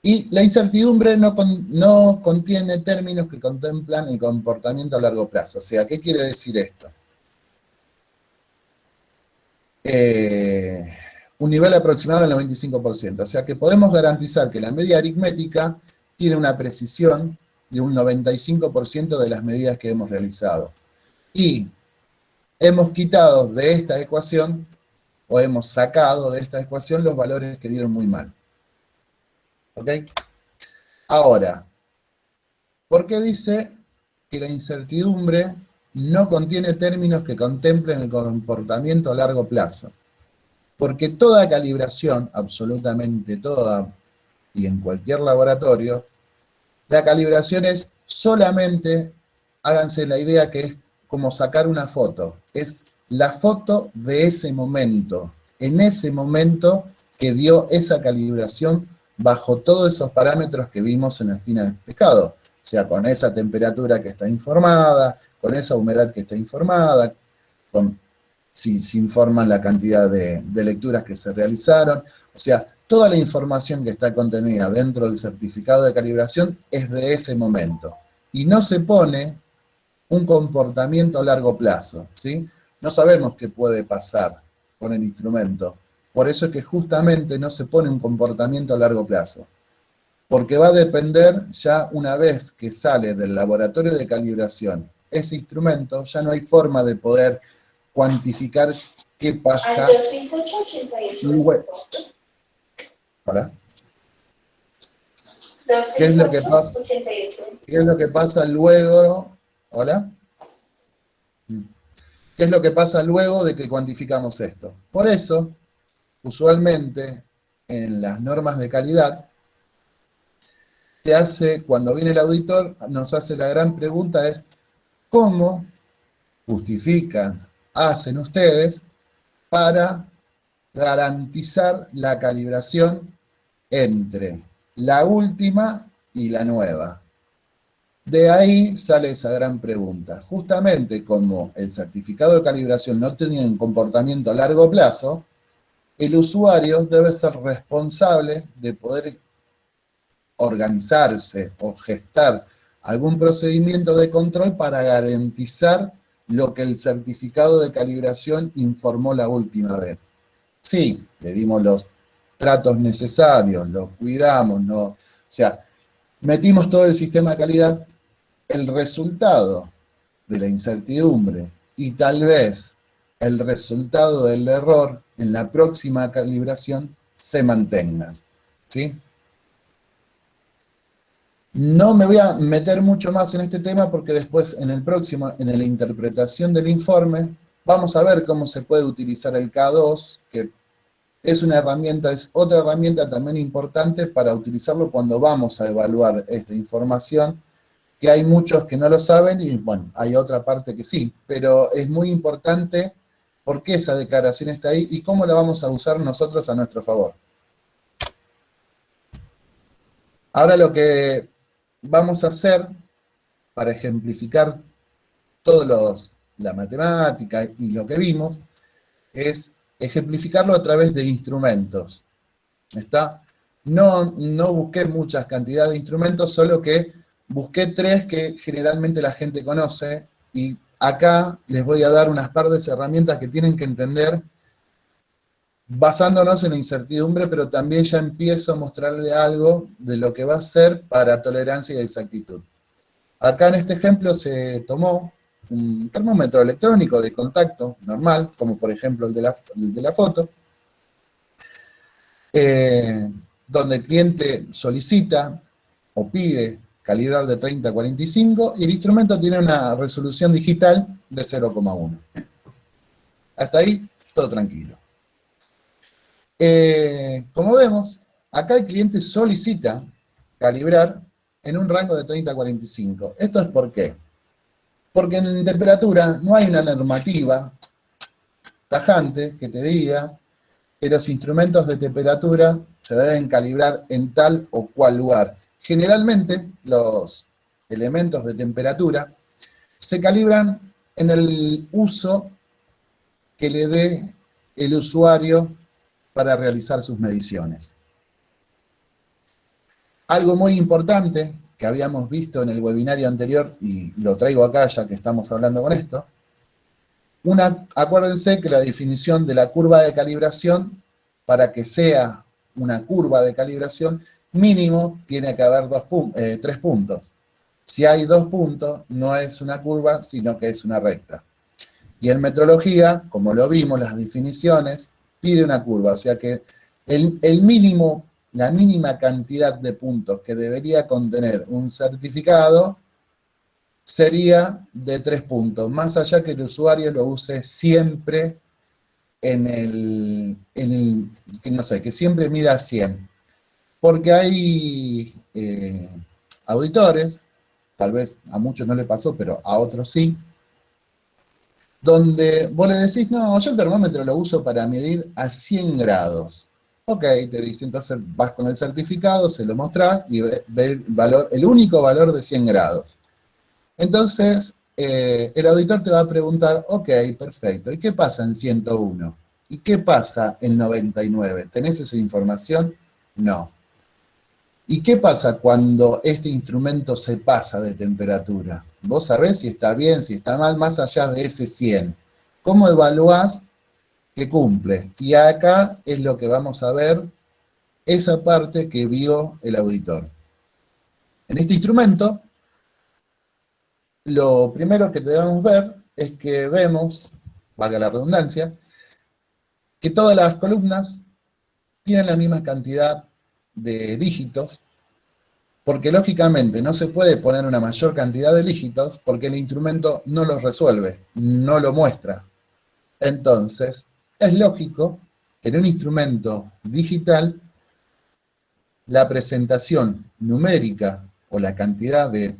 y la incertidumbre no contiene términos que contemplan el comportamiento a largo plazo. O sea, ¿qué quiere decir esto? Un nivel aproximado del 95%. O sea que podemos garantizar que la media aritmética tiene una precisión de un 95% de las medidas que hemos realizado. Y hemos quitado de esta ecuación, o hemos sacado de esta ecuación los valores que dieron muy mal. ¿Ok? Ahora, ¿por qué dice que la incertidumbre no contiene términos que contemplen el comportamiento a largo plazo? Porque toda calibración, absolutamente toda, y en cualquier laboratorio, la calibración es solamente, háganse la idea que es como sacar una foto, es la foto de ese momento, en ese momento que dio esa calibración bajo todos esos parámetros que vimos en la espina del pescado, o sea, con esa temperatura que está informada, con esa humedad que está informada, si se informan la cantidad de lecturas que se realizaron, o sea, toda la información que está contenida dentro del certificado de calibración es de ese momento, y no se pone un comportamiento a largo plazo, ¿sí? No sabemos qué puede pasar con el instrumento, por eso es que justamente no se pone un comportamiento a largo plazo, porque va a depender ya una vez que sale del laboratorio de calibración ese instrumento, ya no hay forma de poder cuantificar qué pasa luego. ¿Hola? ¿Qué es lo que pasa? ¿Qué es lo que pasa luego? ¿Hola? ¿Qué es lo que pasa luego de que cuantificamos esto? Por eso, usualmente, en las normas de calidad, cuando viene el auditor, nos hace la gran pregunta es, ¿cómo justifican, hacen ustedes para garantizar la calibración entre la última y la nueva? De ahí sale esa gran pregunta. Justamente como el certificado de calibración no tiene un comportamiento a largo plazo, el usuario debe ser responsable de poder organizarse o gestar algún procedimiento de control para garantizar lo que el certificado de calibración informó la última vez. Sí, le dimos los tratos necesarios, los cuidamos, o sea, metimos todo el sistema de calidad, el resultado de la incertidumbre y tal vez el resultado del error en la próxima calibración se mantengan, ¿sí? No me voy a meter mucho más en este tema porque después en el próximo, en la interpretación del informe, vamos a ver cómo se puede utilizar el K2, que es una herramienta, es otra herramienta también importante para utilizarlo cuando vamos a evaluar esta información, que hay muchos que no lo saben y bueno, hay otra parte que sí, pero es muy importante por qué esa declaración está ahí y cómo la vamos a usar nosotros a nuestro favor. Ahora lo que vamos a hacer para ejemplificar la matemática y lo que vimos es ejemplificarlo a través de instrumentos. ¿Está? No busqué muchas cantidades de instrumentos, solo que busqué 3 que generalmente la gente conoce, y acá les voy a dar unas par de herramientas que tienen que entender basándonos en la incertidumbre, pero también ya empiezo a mostrarle algo de lo que va a ser para tolerancia y exactitud. Acá en este ejemplo se tomó un termómetro electrónico de contacto normal, como por ejemplo el de la foto, donde el cliente solicita o pide calibrar de 30 a 45 y el instrumento tiene una resolución digital de 0,1. Hasta ahí, todo tranquilo. Como vemos, acá el cliente solicita calibrar en un rango de 30 a 45. ¿Esto es por qué? Porque en temperatura no hay una normativa tajante que te diga que los instrumentos de temperatura se deben calibrar en tal o cual lugar. Generalmente, los elementos de temperatura se calibran en el uso que le dé el usuario para realizar sus mediciones. Algo muy importante que habíamos visto en el webinario anterior, y lo traigo acá ya que estamos hablando con esto, acuérdense que la definición de la curva de calibración, para que sea una curva de calibración, mínimo tiene que haber 3 puntos. Si hay 2 puntos, no es una curva, sino que es una recta. Y en metrología, como lo vimos, las definiciones, pide una curva, o sea que el mínimo, la mínima cantidad de puntos que debería contener un certificado sería de 3 puntos, más allá que el usuario lo use siempre no sé, que siempre mida 100. Porque hay auditores, tal vez a muchos no le pasó, pero a otros sí, donde vos le decís, no, yo el termómetro lo uso para medir a 100 grados. Ok, te dice, entonces vas con el certificado, se lo mostrás y ve el único valor de 100 grados. Entonces, el auditor te va a preguntar, ok, perfecto, ¿y qué pasa en 101? ¿Y qué pasa en 99? ¿Tenés esa información? No. ¿Y qué pasa cuando este instrumento se pasa de temperatura? Vos sabés si está bien, si está mal, más allá de ese 100. ¿Cómo evaluás que cumple? Y acá es lo que vamos a ver, esa parte que vio el auditor. En este instrumento, lo primero que debemos ver es que vemos, valga la redundancia, que todas las columnas tienen la misma cantidad de dígitos, porque lógicamente no se puede poner una mayor cantidad de dígitos porque el instrumento no los resuelve, no lo muestra. Entonces, es lógico que en un instrumento digital la presentación numérica o la cantidad de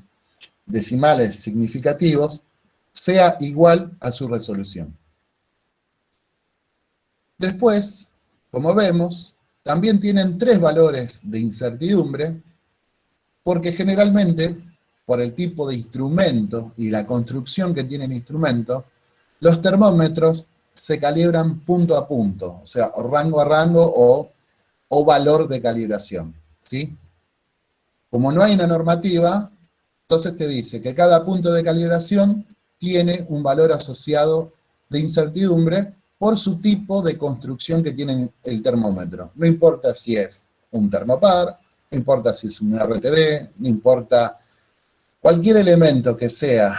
decimales significativos sea igual a su resolución. Después, como vemos, también tienen 3 valores de incertidumbre, porque generalmente, por el tipo de instrumento y la construcción que tiene el instrumento, los termómetros se calibran punto a punto, o sea, rango a rango o valor de calibración, ¿sí? Como no hay una normativa, entonces te dice que cada punto de calibración tiene un valor asociado de incertidumbre por su tipo de construcción que tiene el termómetro. No importa si es un termopar, no importa si es un RTD, no importa Cualquier elemento que sea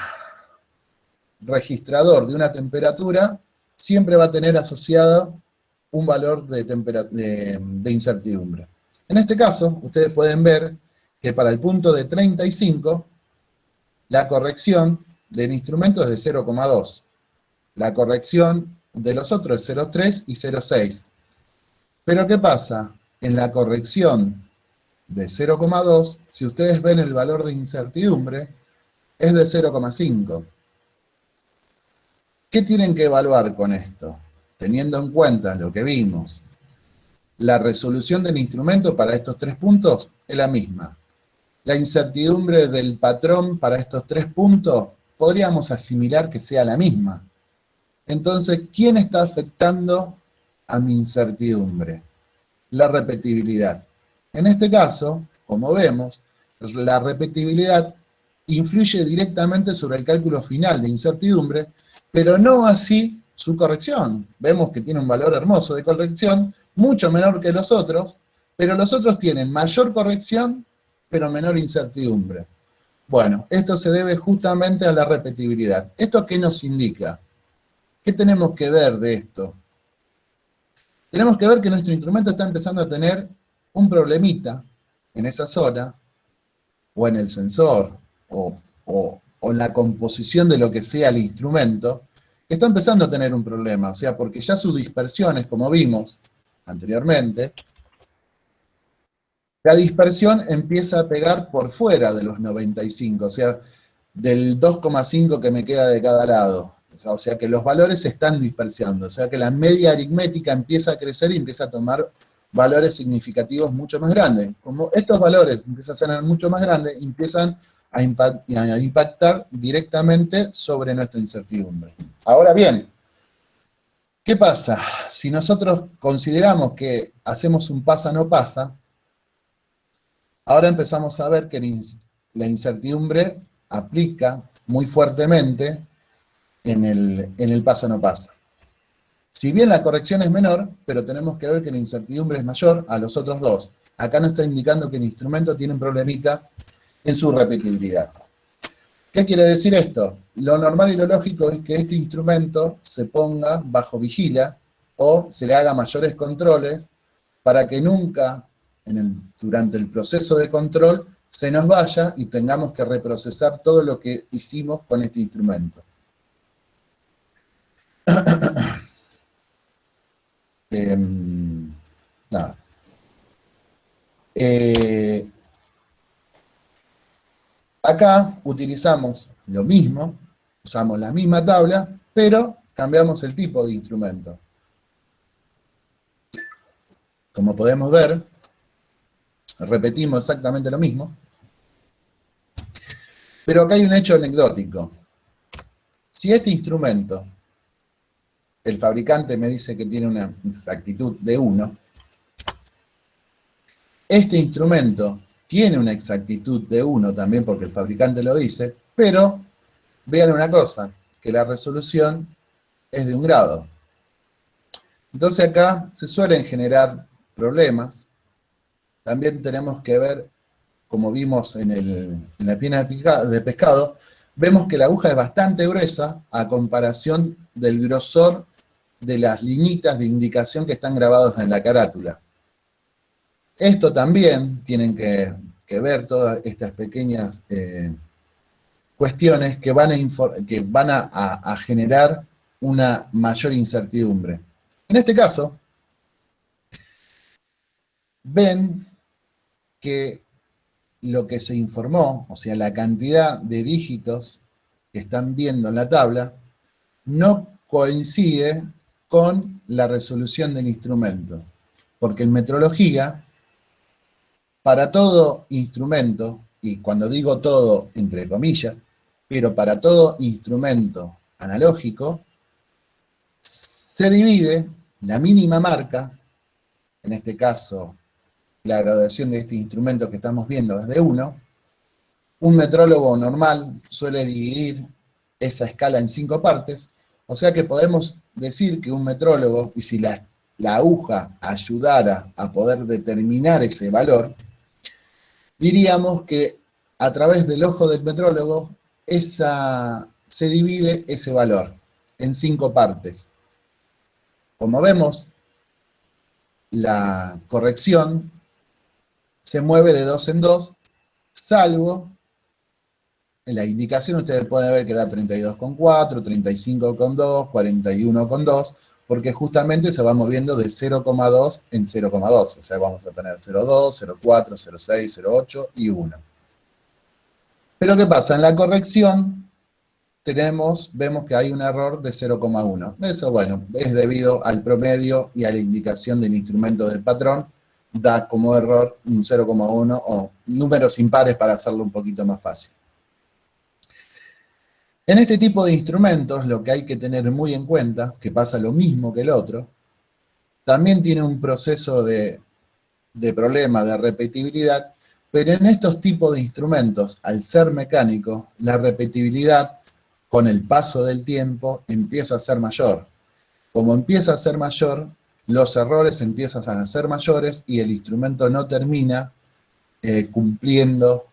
registrador de una temperatura siempre va a tener asociado un valor de incertidumbre. En este caso, ustedes pueden ver que para el punto de 35, la corrección del instrumento es de 0,2. La corrección de los otros es 0,3 y 0,6. Pero ¿qué pasa? En la corrección de 0,2, si ustedes ven el valor de incertidumbre, es de 0,5. ¿Qué tienen que evaluar con esto? Teniendo en cuenta lo que vimos, la resolución del instrumento para estos 3 puntos es la misma. La incertidumbre del patrón para estos 3 puntos podríamos asimilar que sea la misma. Entonces, ¿quién está afectando a mi incertidumbre? La repetibilidad. En este caso, como vemos, la repetibilidad influye directamente sobre el cálculo final de incertidumbre, pero no así su corrección. Vemos que tiene un valor hermoso de corrección, mucho menor que los otros, pero los otros tienen mayor corrección, pero menor incertidumbre. Bueno, esto se debe justamente a la repetibilidad. ¿Esto qué nos indica? ¿Qué tenemos que ver de esto? Tenemos que ver que nuestro instrumento está empezando a tener un problemita en esa zona, o en el sensor, o la composición de lo que sea el instrumento, que está empezando a tener un problema, o sea, porque ya sus dispersiones, como vimos anteriormente, la dispersión empieza a pegar por fuera de los 95, o sea, del 2,5 que me queda de cada lado. O sea que los valores se están dispersando, o sea que la media aritmética empieza a crecer y empieza a tomar valores significativos mucho más grandes. Como estos valores empiezan a ser mucho más grandes, empiezan a impactar directamente sobre nuestra incertidumbre. Ahora bien, ¿qué pasa? Si nosotros consideramos que hacemos un pasa no pasa, ahora empezamos a ver que la incertidumbre aplica muy fuertemente en el pasa no pasa. Si bien la corrección es menor, pero tenemos que ver que la incertidumbre es mayor a los otros dos. Acá nos está indicando que el instrumento tiene un problemita en su repetibilidad. ¿Qué quiere decir esto? Lo normal y lo lógico es que este instrumento se ponga bajo vigila o se le haga mayores controles para que nunca durante el proceso de control se nos vaya y tengamos que reprocesar todo lo que hicimos con este instrumento. Nada. Acá utilizamos lo mismo, usamos la misma tabla, pero cambiamos el tipo de instrumento. Como podemos ver, repetimos exactamente lo mismo, pero acá hay un hecho anecdótico. Si este instrumento, el fabricante me dice que tiene una exactitud de 1, este instrumento tiene una exactitud de 1 también porque el fabricante lo dice, pero vean una cosa, que la resolución es de 1 grado. Entonces acá se suelen generar problemas. También tenemos que ver, como vimos en la piena de pescado, vemos que la aguja es bastante gruesa a comparación del grosor de las liñitas de indicación que están grabados en la carátula. Esto también tienen que ver todas estas pequeñas cuestiones que van a generar una mayor incertidumbre. En este caso, ven que lo que se informó, o sea, la cantidad de dígitos que están viendo en la tabla, no coincide con la resolución del instrumento. Porque en metrología, para todo instrumento, y cuando digo todo entre comillas, pero para todo instrumento analógico, se divide la mínima marca, en este caso la graduación de este instrumento que estamos viendo es de 1, un metrólogo normal suele dividir esa escala en 5 partes, o sea que podemos decir que un metrólogo, y si la aguja ayudara a poder determinar ese valor, diríamos que a través del ojo del metrólogo, se divide ese valor en 5 partes. Como vemos, la corrección se mueve de 2 en 2, salvo en la indicación ustedes pueden ver que da 32,4, 35,2, 41,2, porque justamente se va moviendo de 0,2 en 0,2. O sea, vamos a tener 0,2, 0,4, 0,6, 0,8 y 1. Pero ¿qué pasa? En la corrección vemos que hay un error de 0,1. Eso, bueno, es debido al promedio y a la indicación del instrumento del patrón. Da como error un 0,1 o números impares para hacerlo un poquito más fácil. En este tipo de instrumentos, lo que hay que tener muy en cuenta, que pasa lo mismo que el otro, también tiene un proceso de problema de repetibilidad, pero en estos tipos de instrumentos, al ser mecánicos, la repetibilidad con el paso del tiempo empieza a ser mayor. Como empieza a ser mayor, los errores empiezan a ser mayores y el instrumento no termina cumpliendo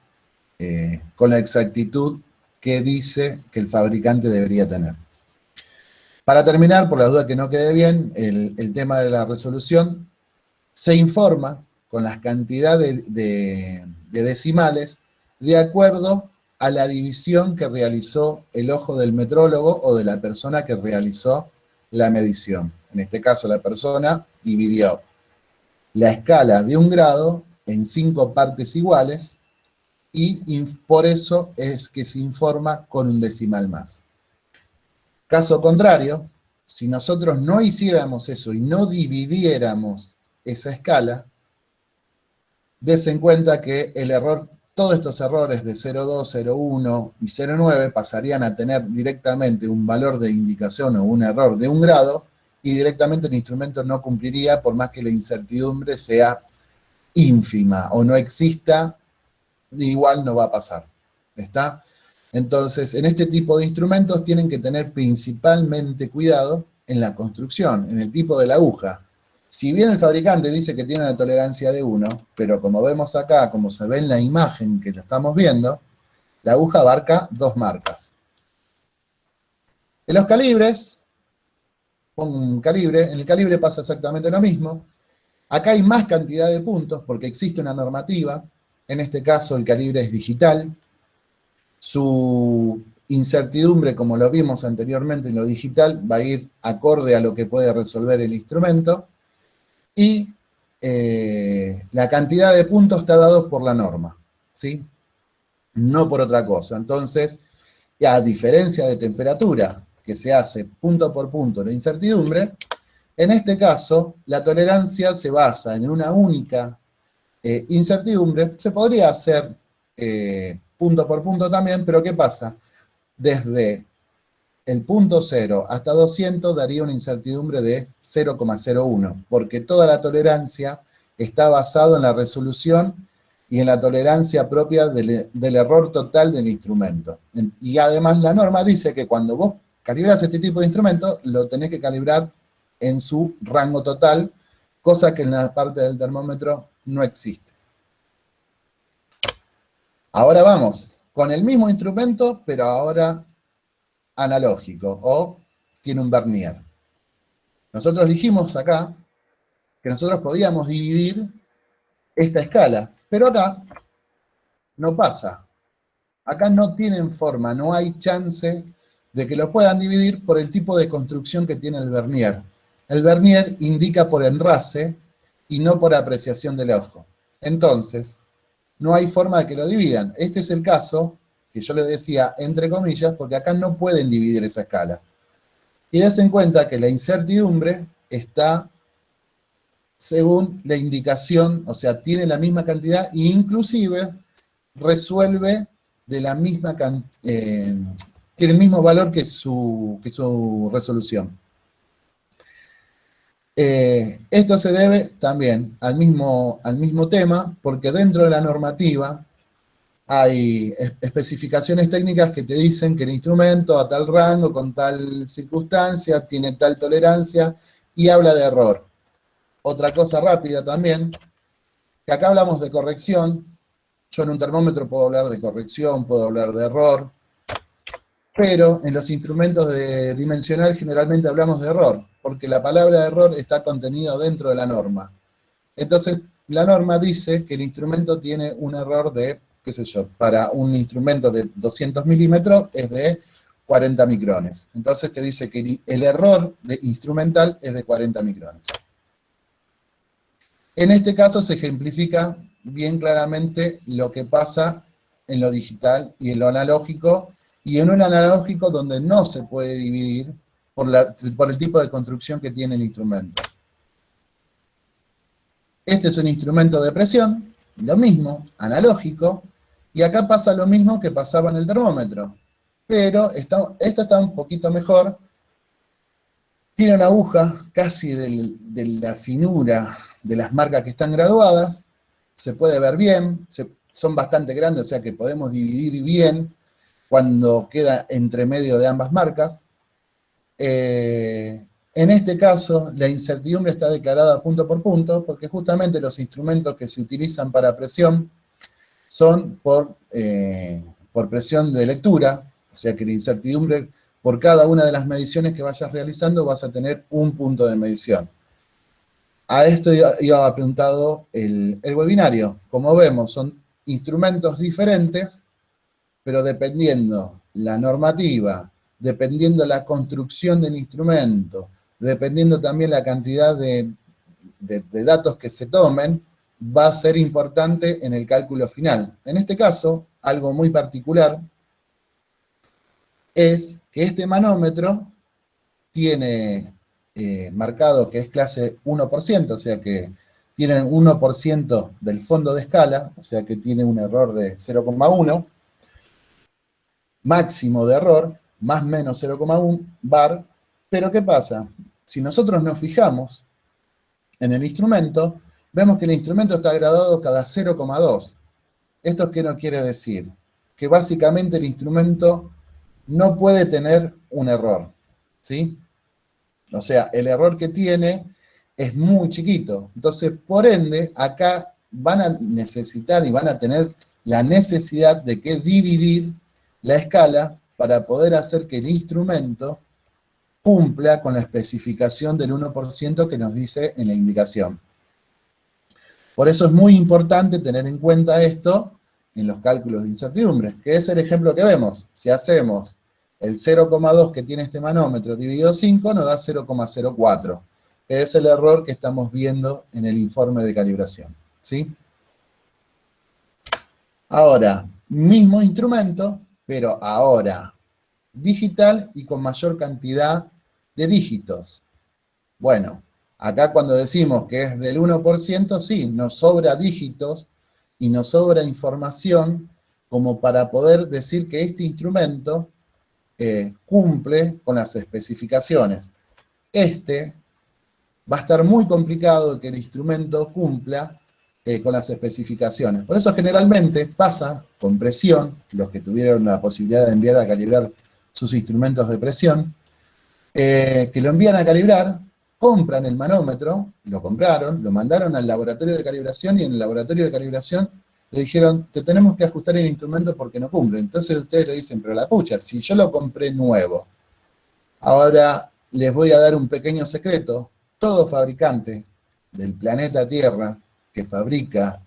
con la exactitud que dice que el fabricante debería tener. Para terminar, por la duda que no quede bien, el tema de la resolución, se informa con las cantidades de decimales de acuerdo a la división que realizó el ojo del metrólogo o de la persona que realizó la medición. En este caso, la persona dividió la escala de 1 grado en 5 partes iguales y por eso es que se informa con un decimal más. Caso contrario, si nosotros no hiciéramos eso y no dividiéramos esa escala, des en cuenta que el error, todos estos errores de 0,2, 0,1 y 0,9 pasarían a tener directamente un valor de indicación o un error de 1 grado y directamente el instrumento no cumpliría por más que la incertidumbre sea ínfima o no exista, igual no va a pasar. ¿Está? Entonces, en este tipo de instrumentos tienen que tener principalmente cuidado en la construcción, en el tipo de la aguja. Si bien el fabricante dice que tiene una tolerancia de 1, pero como vemos acá, como se ve en la imagen que lo estamos viendo, la aguja abarca 2 marcas. En los calibres, pongo un calibre, en el calibre pasa exactamente lo mismo. Acá hay más cantidad de puntos porque existe una normativa, en este caso el calibre es digital, su incertidumbre, como lo vimos anteriormente en lo digital, va a ir acorde a lo que puede resolver el instrumento, y la cantidad de puntos está dado por la norma, ¿sí? No por otra cosa. Entonces, a diferencia de temperatura, que se hace punto por punto la incertidumbre, en este caso, la tolerancia se basa en una única incertidumbre. Se podría hacer punto por punto también, pero ¿qué pasa? Desde el punto 0 hasta 200 daría una incertidumbre de 0,01, porque toda la tolerancia está basada en la resolución y en la tolerancia propia del error total del instrumento. Y además la norma dice que cuando vos calibras este tipo de instrumento, lo tenés que calibrar en su rango total, cosa que en la parte del termómetro no existe. Ahora vamos, con el mismo instrumento, pero ahora analógico, o tiene un vernier. Nosotros dijimos acá que nosotros podíamos dividir esta escala, pero acá no pasa. Acá no tienen forma, no hay chance de que lo puedan dividir por el tipo de construcción que tiene el vernier. El vernier indica por enrase y no por apreciación del ojo. Entonces, no hay forma de que lo dividan. Este es el caso que yo les decía, entre comillas, porque acá no pueden dividir esa escala. Y des en cuenta que la incertidumbre está según la indicación, o sea, tiene la misma cantidad e inclusive resuelve de la misma tiene el mismo valor que su resolución. Esto se debe también al mismo tema, porque dentro de la normativa hay especificaciones técnicas que te dicen que el instrumento a tal rango, con tal circunstancia, tiene tal tolerancia, y habla de error. Otra cosa rápida también, que acá hablamos de corrección, Yo en un termómetro puedo hablar de corrección, puedo hablar de error, pero en los instrumentos de dimensional generalmente hablamos de error, porque la palabra error está contenida dentro de la norma. Entonces, la norma dice que el instrumento tiene un error de, qué sé yo, para un instrumento de 200 milímetros es de 40 micrones. Entonces te dice que el error instrumental es de 40 micrones. En este caso se ejemplifica bien claramente lo que pasa en lo digital y en lo analógico, y en un analógico donde no se puede dividir por el tipo de construcción que tiene el instrumento. Este es un instrumento de presión, lo mismo, analógico, y acá pasa lo mismo que pasaba en el termómetro, pero esto está un poquito mejor. Tiene una aguja casi de la finura de las marcas que están graduadas, se puede ver bien, son bastante grandes, o sea que podemos dividir bien cuando queda entre medio de ambas marcas. En este caso, la incertidumbre está declarada punto por punto, porque justamente los instrumentos que se utilizan para presión son por presión de lectura, o sea que la incertidumbre, por cada una de las mediciones que vayas realizando, vas a tener un punto de medición. A esto iba apuntado el webinario. Como vemos, son instrumentos diferentes, pero dependiendo la normativa, dependiendo la construcción del instrumento, dependiendo también la cantidad de datos que se tomen, va a ser importante en el cálculo final. En este caso, algo muy particular es que este manómetro tiene marcado que es clase 1%, o sea que tiene 1% del fondo de escala, o sea que tiene un error de 0,1, máximo de error, más o menos 0,1 bar, pero ¿qué pasa? Si nosotros nos fijamos en el instrumento, vemos que el instrumento está graduado cada 0,2. ¿Esto qué nos quiere decir? Que básicamente el instrumento no puede tener un error, ¿sí? O sea, el error que tiene es muy chiquito. Entonces, por ende, acá van a necesitar y van a tener la necesidad de que dividir la escala para poder hacer que el instrumento cumpla con la especificación del 1% que nos dice en la indicación. Por eso es muy importante tener en cuenta esto en los cálculos de incertidumbre, que es el ejemplo que vemos. Si hacemos el 0,2 que tiene este manómetro dividido 5, nos da 0,04, que es el error que estamos viendo en el informe de calibración, ¿sí? Ahora, mismo instrumento, pero ahora digital y con mayor cantidad de dígitos. Bueno, acá cuando decimos que es del 1%, sí, nos sobra dígitos y nos sobra información como para poder decir que este instrumento cumple con las especificaciones. Va a estar muy complicado que el instrumento cumpla con las especificaciones. Por eso generalmente pasa con presión, los que tuvieron la posibilidad de enviar a calibrar sus instrumentos de presión, que lo envían a calibrar, compran el manómetro, lo compraron, lo mandaron al laboratorio de calibración y en el laboratorio de calibración le dijeron, te tenemos que ajustar el instrumento porque no cumple. Entonces ustedes le dicen, pero la pucha, si yo lo compré nuevo. Ahora les voy a dar un pequeño secreto. Todo fabricante del planeta Tierra que fabrica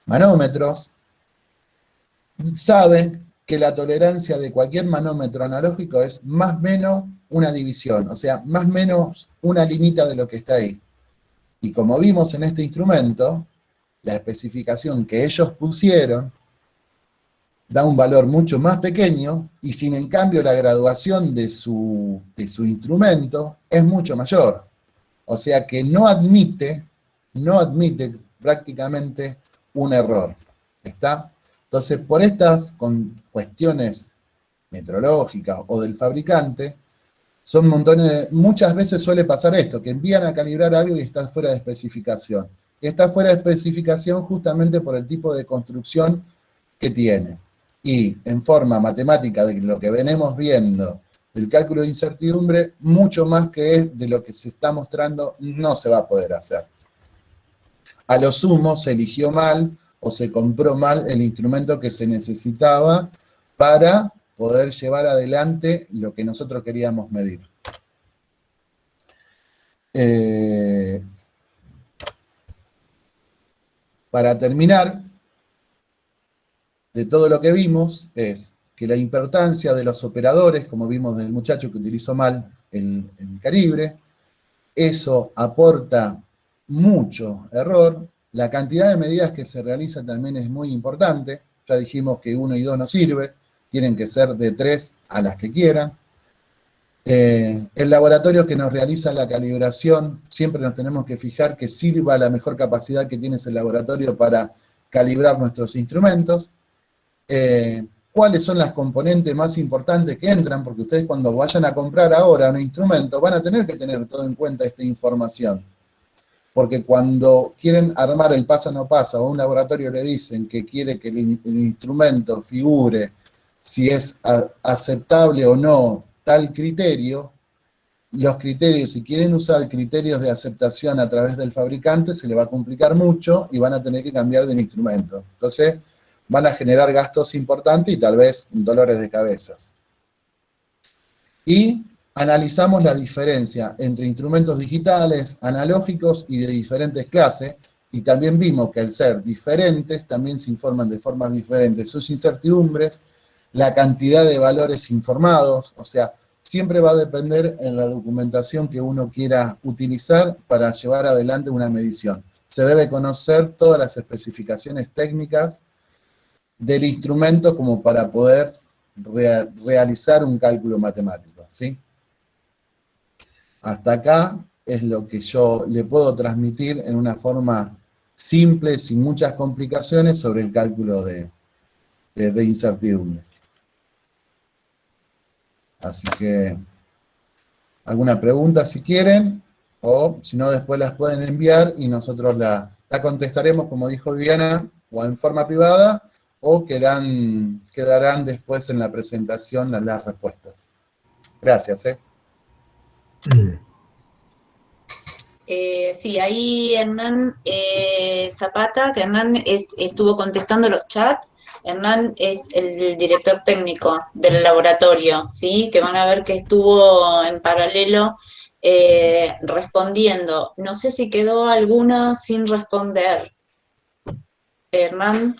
manómetros sabe que la tolerancia de cualquier manómetro analógico es más o menos una división, o sea, más o menos una limita de lo que está ahí. Y como vimos en este instrumento, la especificación que ellos pusieron da un valor mucho más pequeño y sin en cambio la graduación de su instrumento es mucho mayor. O sea que no admite prácticamente un error. ¿Está? Entonces, por estas cuestiones metrológicas o del fabricante, son muchas veces suele pasar esto, que envían a calibrar algo y está fuera de especificación. Está fuera de especificación justamente por el tipo de construcción que tiene. Y en forma matemática de lo que venimos viendo del cálculo de incertidumbre, mucho más que de lo que se está mostrando no se va a poder hacer. A lo sumo se eligió mal o se compró mal el instrumento que se necesitaba para poder llevar adelante lo que nosotros queríamos medir. Para terminar, de todo lo que vimos, es que la importancia de los operadores, como vimos del muchacho que utilizó mal el calibre, eso aporta mucho error. La cantidad de medidas que se realiza también es muy importante. Ya dijimos que 1 y 2 no sirve, tienen que ser de 3 a las que quieran. El laboratorio que nos realiza la calibración, siempre nos tenemos que fijar que sirva la mejor capacidad que tiene ese laboratorio para calibrar nuestros instrumentos. ¿Cuáles son las componentes más importantes que entran? Porque ustedes cuando vayan a comprar ahora un instrumento van a tener que tener todo en cuenta esta información. Porque cuando quieren armar el pasa no pasa, o a un laboratorio le dicen que quiere que el instrumento figure si es aceptable o no tal criterio, los criterios, si quieren usar criterios de aceptación a través del fabricante, se le va a complicar mucho y van a tener que cambiar del instrumento. Entonces, van a generar gastos importantes y tal vez dolores de cabezas. Y analizamos la diferencia entre instrumentos digitales, analógicos y de diferentes clases, y también vimos que al ser diferentes, también se informan de formas diferentes sus incertidumbres, la cantidad de valores informados, o sea, siempre va a depender en la documentación que uno quiera utilizar para llevar adelante una medición. Se debe conocer todas las especificaciones técnicas del instrumento como para poder realizar un cálculo matemático, ¿sí? Hasta acá es lo que yo le puedo transmitir en una forma simple, sin muchas complicaciones, sobre el cálculo de incertidumbres. Así que, ¿alguna pregunta si quieren? O si no, después las pueden enviar y nosotros la contestaremos, como dijo Viviana, o en forma privada, o quedarán después en la presentación las respuestas. Gracias. Sí, ahí Hernán Zapata, que Hernán estuvo contestando los chats. Hernán es el director técnico del laboratorio, ¿sí? Que van a ver que estuvo en paralelo respondiendo. No sé si quedó alguna sin responder. Hernán.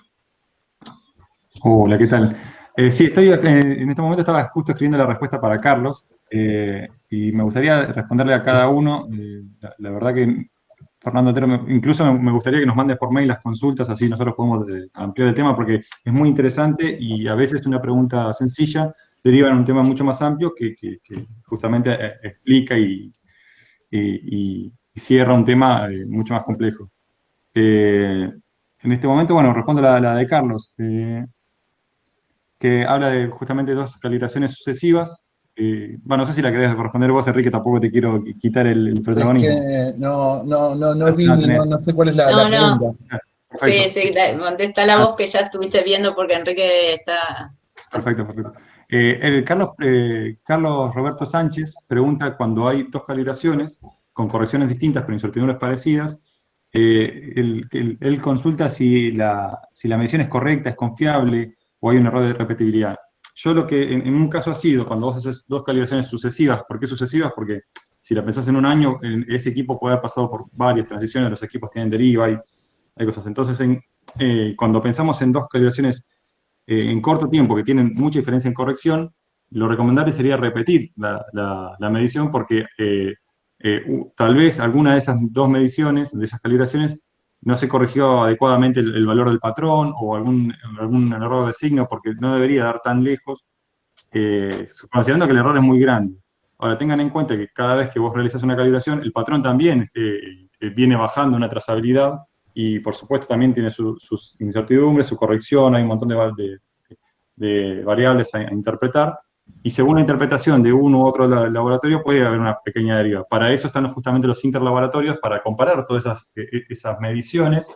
Hola, ¿qué tal? Sí, estoy en este momento estaba justo escribiendo la respuesta para Carlos y me gustaría responderle a cada uno. La verdad que, Fernando Otero, incluso me gustaría que nos mandes por mail las consultas, así nosotros podemos ampliar el tema, porque es muy interesante y a veces una pregunta sencilla deriva en un tema mucho más amplio que justamente explica y cierra un tema mucho más complejo. En este momento, bueno, respondo la de Carlos. Que habla de justamente dos calibraciones sucesivas. Bueno, no sé si la querés responder vos, Enrique, tampoco te quiero quitar el Es protagonismo. que no vi, No tenés. no sé cuál es la No. pregunta. Sí, Perfecto. contesta la voz que ya estuviste viendo porque Enrique está... Perfecto. Carlos Roberto Sánchez pregunta cuando hay dos calibraciones con correcciones distintas pero incertidumbres parecidas, él consulta si la medición es correcta, es confiable o hay un error de repetibilidad. Yo lo que en un caso ha sido, cuando vos haces dos calibraciones sucesivas, ¿por qué sucesivas? Porque si la pensás en un año, ese equipo puede haber pasado por varias transiciones, los equipos tienen deriva, hay cosas. Entonces, cuando pensamos en dos calibraciones en corto tiempo que tienen mucha diferencia en corrección, lo recomendable sería repetir la medición porque tal vez alguna de esas dos mediciones, de esas calibraciones, no se corrigió adecuadamente el valor del patrón o algún error de signo porque no debería dar tan lejos, considerando que el error es muy grande. Ahora, tengan en cuenta que cada vez que vos realizas una calibración, el patrón también viene bajando una trazabilidad y, por supuesto, también tiene sus incertidumbres, su corrección, hay un montón de variables a interpretar. Y según la interpretación de uno u otro laboratorio puede haber una pequeña deriva. Para eso están justamente los interlaboratorios, para comparar todas esas mediciones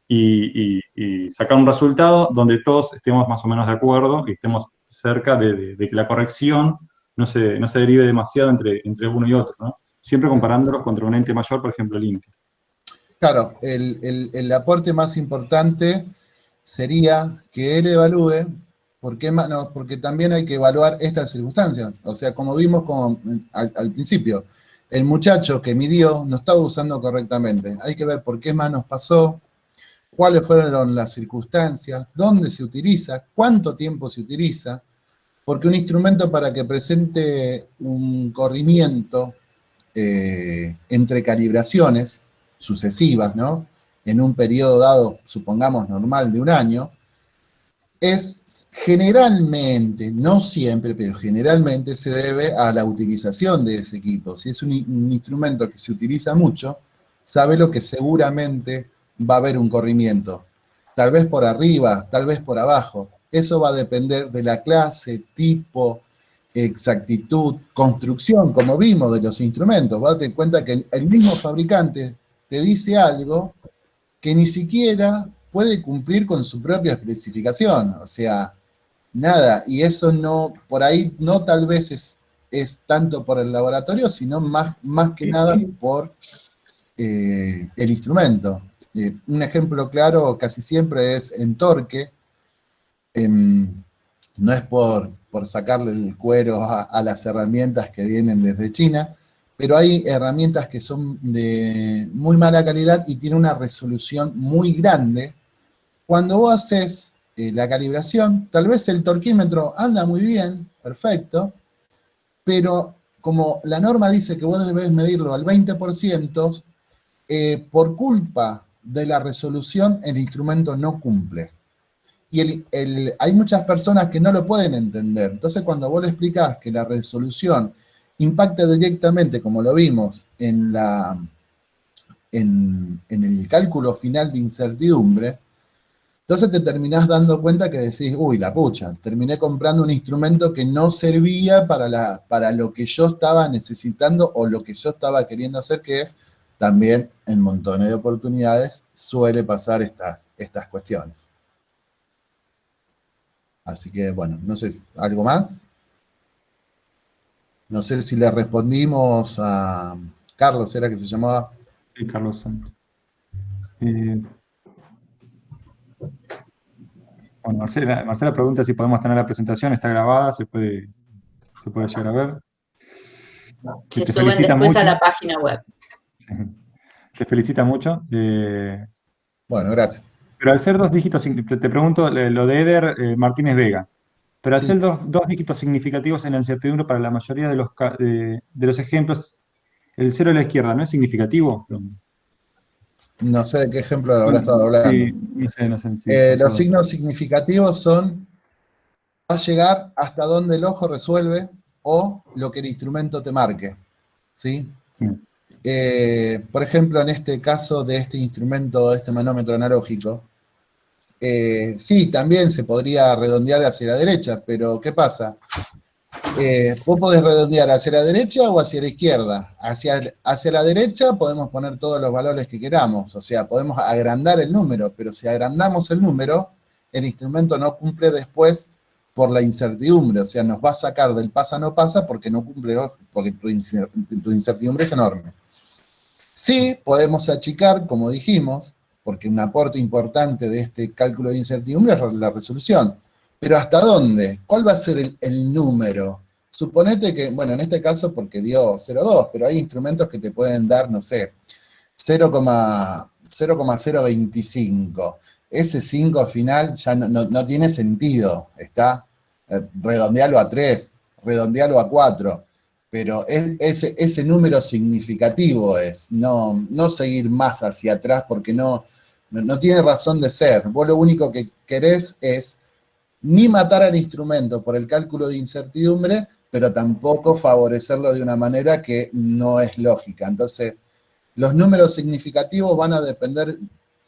y sacar un resultado donde todos estemos más o menos de acuerdo y estemos cerca de que la corrección no se derive demasiado entre uno y otro, ¿no? Siempre comparándolos contra un ente mayor, por ejemplo, el INTI. Claro, el aporte más importante sería que él evalúe, porque también hay que evaluar estas circunstancias. O sea, como vimos al principio, el muchacho que midió no estaba usando correctamente. Hay que ver por qué más nos pasó, cuáles fueron las circunstancias, dónde se utiliza, cuánto tiempo se utiliza, porque un instrumento para que presente un corrimiento entre calibraciones sucesivas, ¿no?, en un periodo dado, supongamos normal de un año, es generalmente, no siempre, pero generalmente se debe a la utilización de ese equipo. Si es un instrumento que se utiliza mucho, sabe lo que seguramente va a haber un corrimiento. Tal vez por arriba, tal vez por abajo. Eso va a depender de la clase, tipo, exactitud, construcción, como vimos, de los instrumentos. Vos date cuenta que el mismo fabricante te dice algo que ni siquiera puede cumplir con su propia especificación, o sea, nada, y eso no, por ahí no tal vez es tanto por el laboratorio, sino más que nada por el instrumento. Un ejemplo claro casi siempre es en torque, no es por sacarle el cuero a las herramientas que vienen desde China, pero hay herramientas que son de muy mala calidad y tienen una resolución muy grande. Cuando vos haces la calibración, tal vez el torquímetro anda muy bien, perfecto, pero como la norma dice que vos debés medirlo al 20%, por culpa de la resolución el instrumento no cumple. Y hay muchas personas que no lo pueden entender. Entonces cuando vos le explicás que la resolución impacta directamente, como lo vimos, en el cálculo final de incertidumbre, entonces te terminás dando cuenta que decís, uy, la pucha, terminé comprando un instrumento que no servía para lo que yo estaba necesitando o lo que yo estaba queriendo hacer, que es también en montones de oportunidades suele pasar estas cuestiones. Así que, bueno, no sé, ¿algo más? No sé si le respondimos a Carlos, ¿era que se llamaba? Sí, Carlos Santos. Bueno, Marcela pregunta si podemos tener la presentación, está grabada, se puede llegar a ver. Se Te suben felicita después mucho. a la página web. Te felicita mucho. Bueno, gracias. Pero al ser dos dígitos, te pregunto lo de Eder Martínez Vega, pero al Sí. ser dos dígitos significativos en la incertidumbre para la mayoría de los ejemplos, el cero a la izquierda, ¿no es significativo? No sé de qué ejemplo habrá estado hablando. Sí, no sé si Los pasó. signos significativos son, va a llegar hasta donde el ojo resuelve o lo que el instrumento te marque, ¿sí? Por ejemplo, en este caso de este instrumento, este manómetro analógico, sí, también se podría redondear hacia la derecha, pero ¿qué pasa? Vos podés redondear hacia la derecha o hacia la izquierda. Hacia la derecha podemos poner todos los valores que queramos, o sea, podemos agrandar el número, pero si agrandamos el número, el instrumento no cumple después por la incertidumbre, o sea, nos va a sacar del pasa no pasa porque no cumple, porque tu incertidumbre es enorme. Sí, podemos achicar, como dijimos, porque un aporte importante de este cálculo de incertidumbre es la resolución. Pero ¿hasta dónde? ¿Cuál va a ser el número? Suponete que, bueno, en este caso porque dio 0,2, pero hay instrumentos que te pueden dar, no sé, 0,025. Ese 5 final ya no tiene sentido, ¿está? Redondealo a 3, redondealo a 4. Pero ese número significativo es, no seguir más hacia atrás porque no tiene razón de ser. Vos lo único que querés es ni matar al instrumento por el cálculo de incertidumbre, pero tampoco favorecerlo de una manera que no es lógica. Entonces, los números significativos van a depender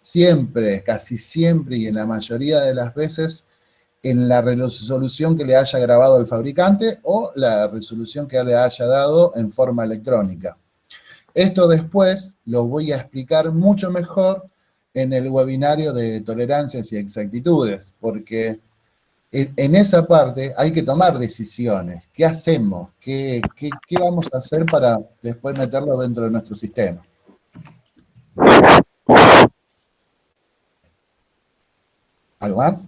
siempre, casi siempre y en la mayoría de las veces, en la resolución que le haya grabado el fabricante o la resolución que le haya dado en forma electrónica. Esto después lo voy a explicar mucho mejor en el webinario de tolerancias y exactitudes, porque en esa parte hay que tomar decisiones. ¿Qué hacemos? ¿Qué vamos a hacer para después meterlo dentro de nuestro sistema? ¿Algo más?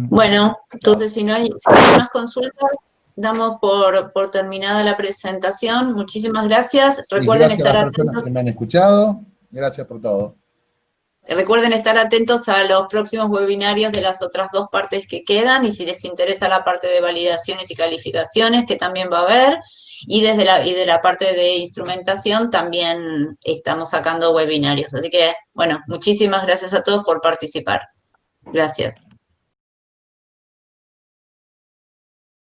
Bueno, entonces si no hay más consultas, damos por terminada la presentación. Muchísimas gracias. Y Recuerden gracias a estar las personas atentos. que me han escuchado. Gracias por todo. Recuerden estar atentos a los próximos webinarios de las otras dos partes que quedan y si les interesa la parte de validaciones y calificaciones, que también va a haber, y de la parte de instrumentación también estamos sacando webinarios. Así que, bueno, muchísimas gracias a todos por participar. Gracias.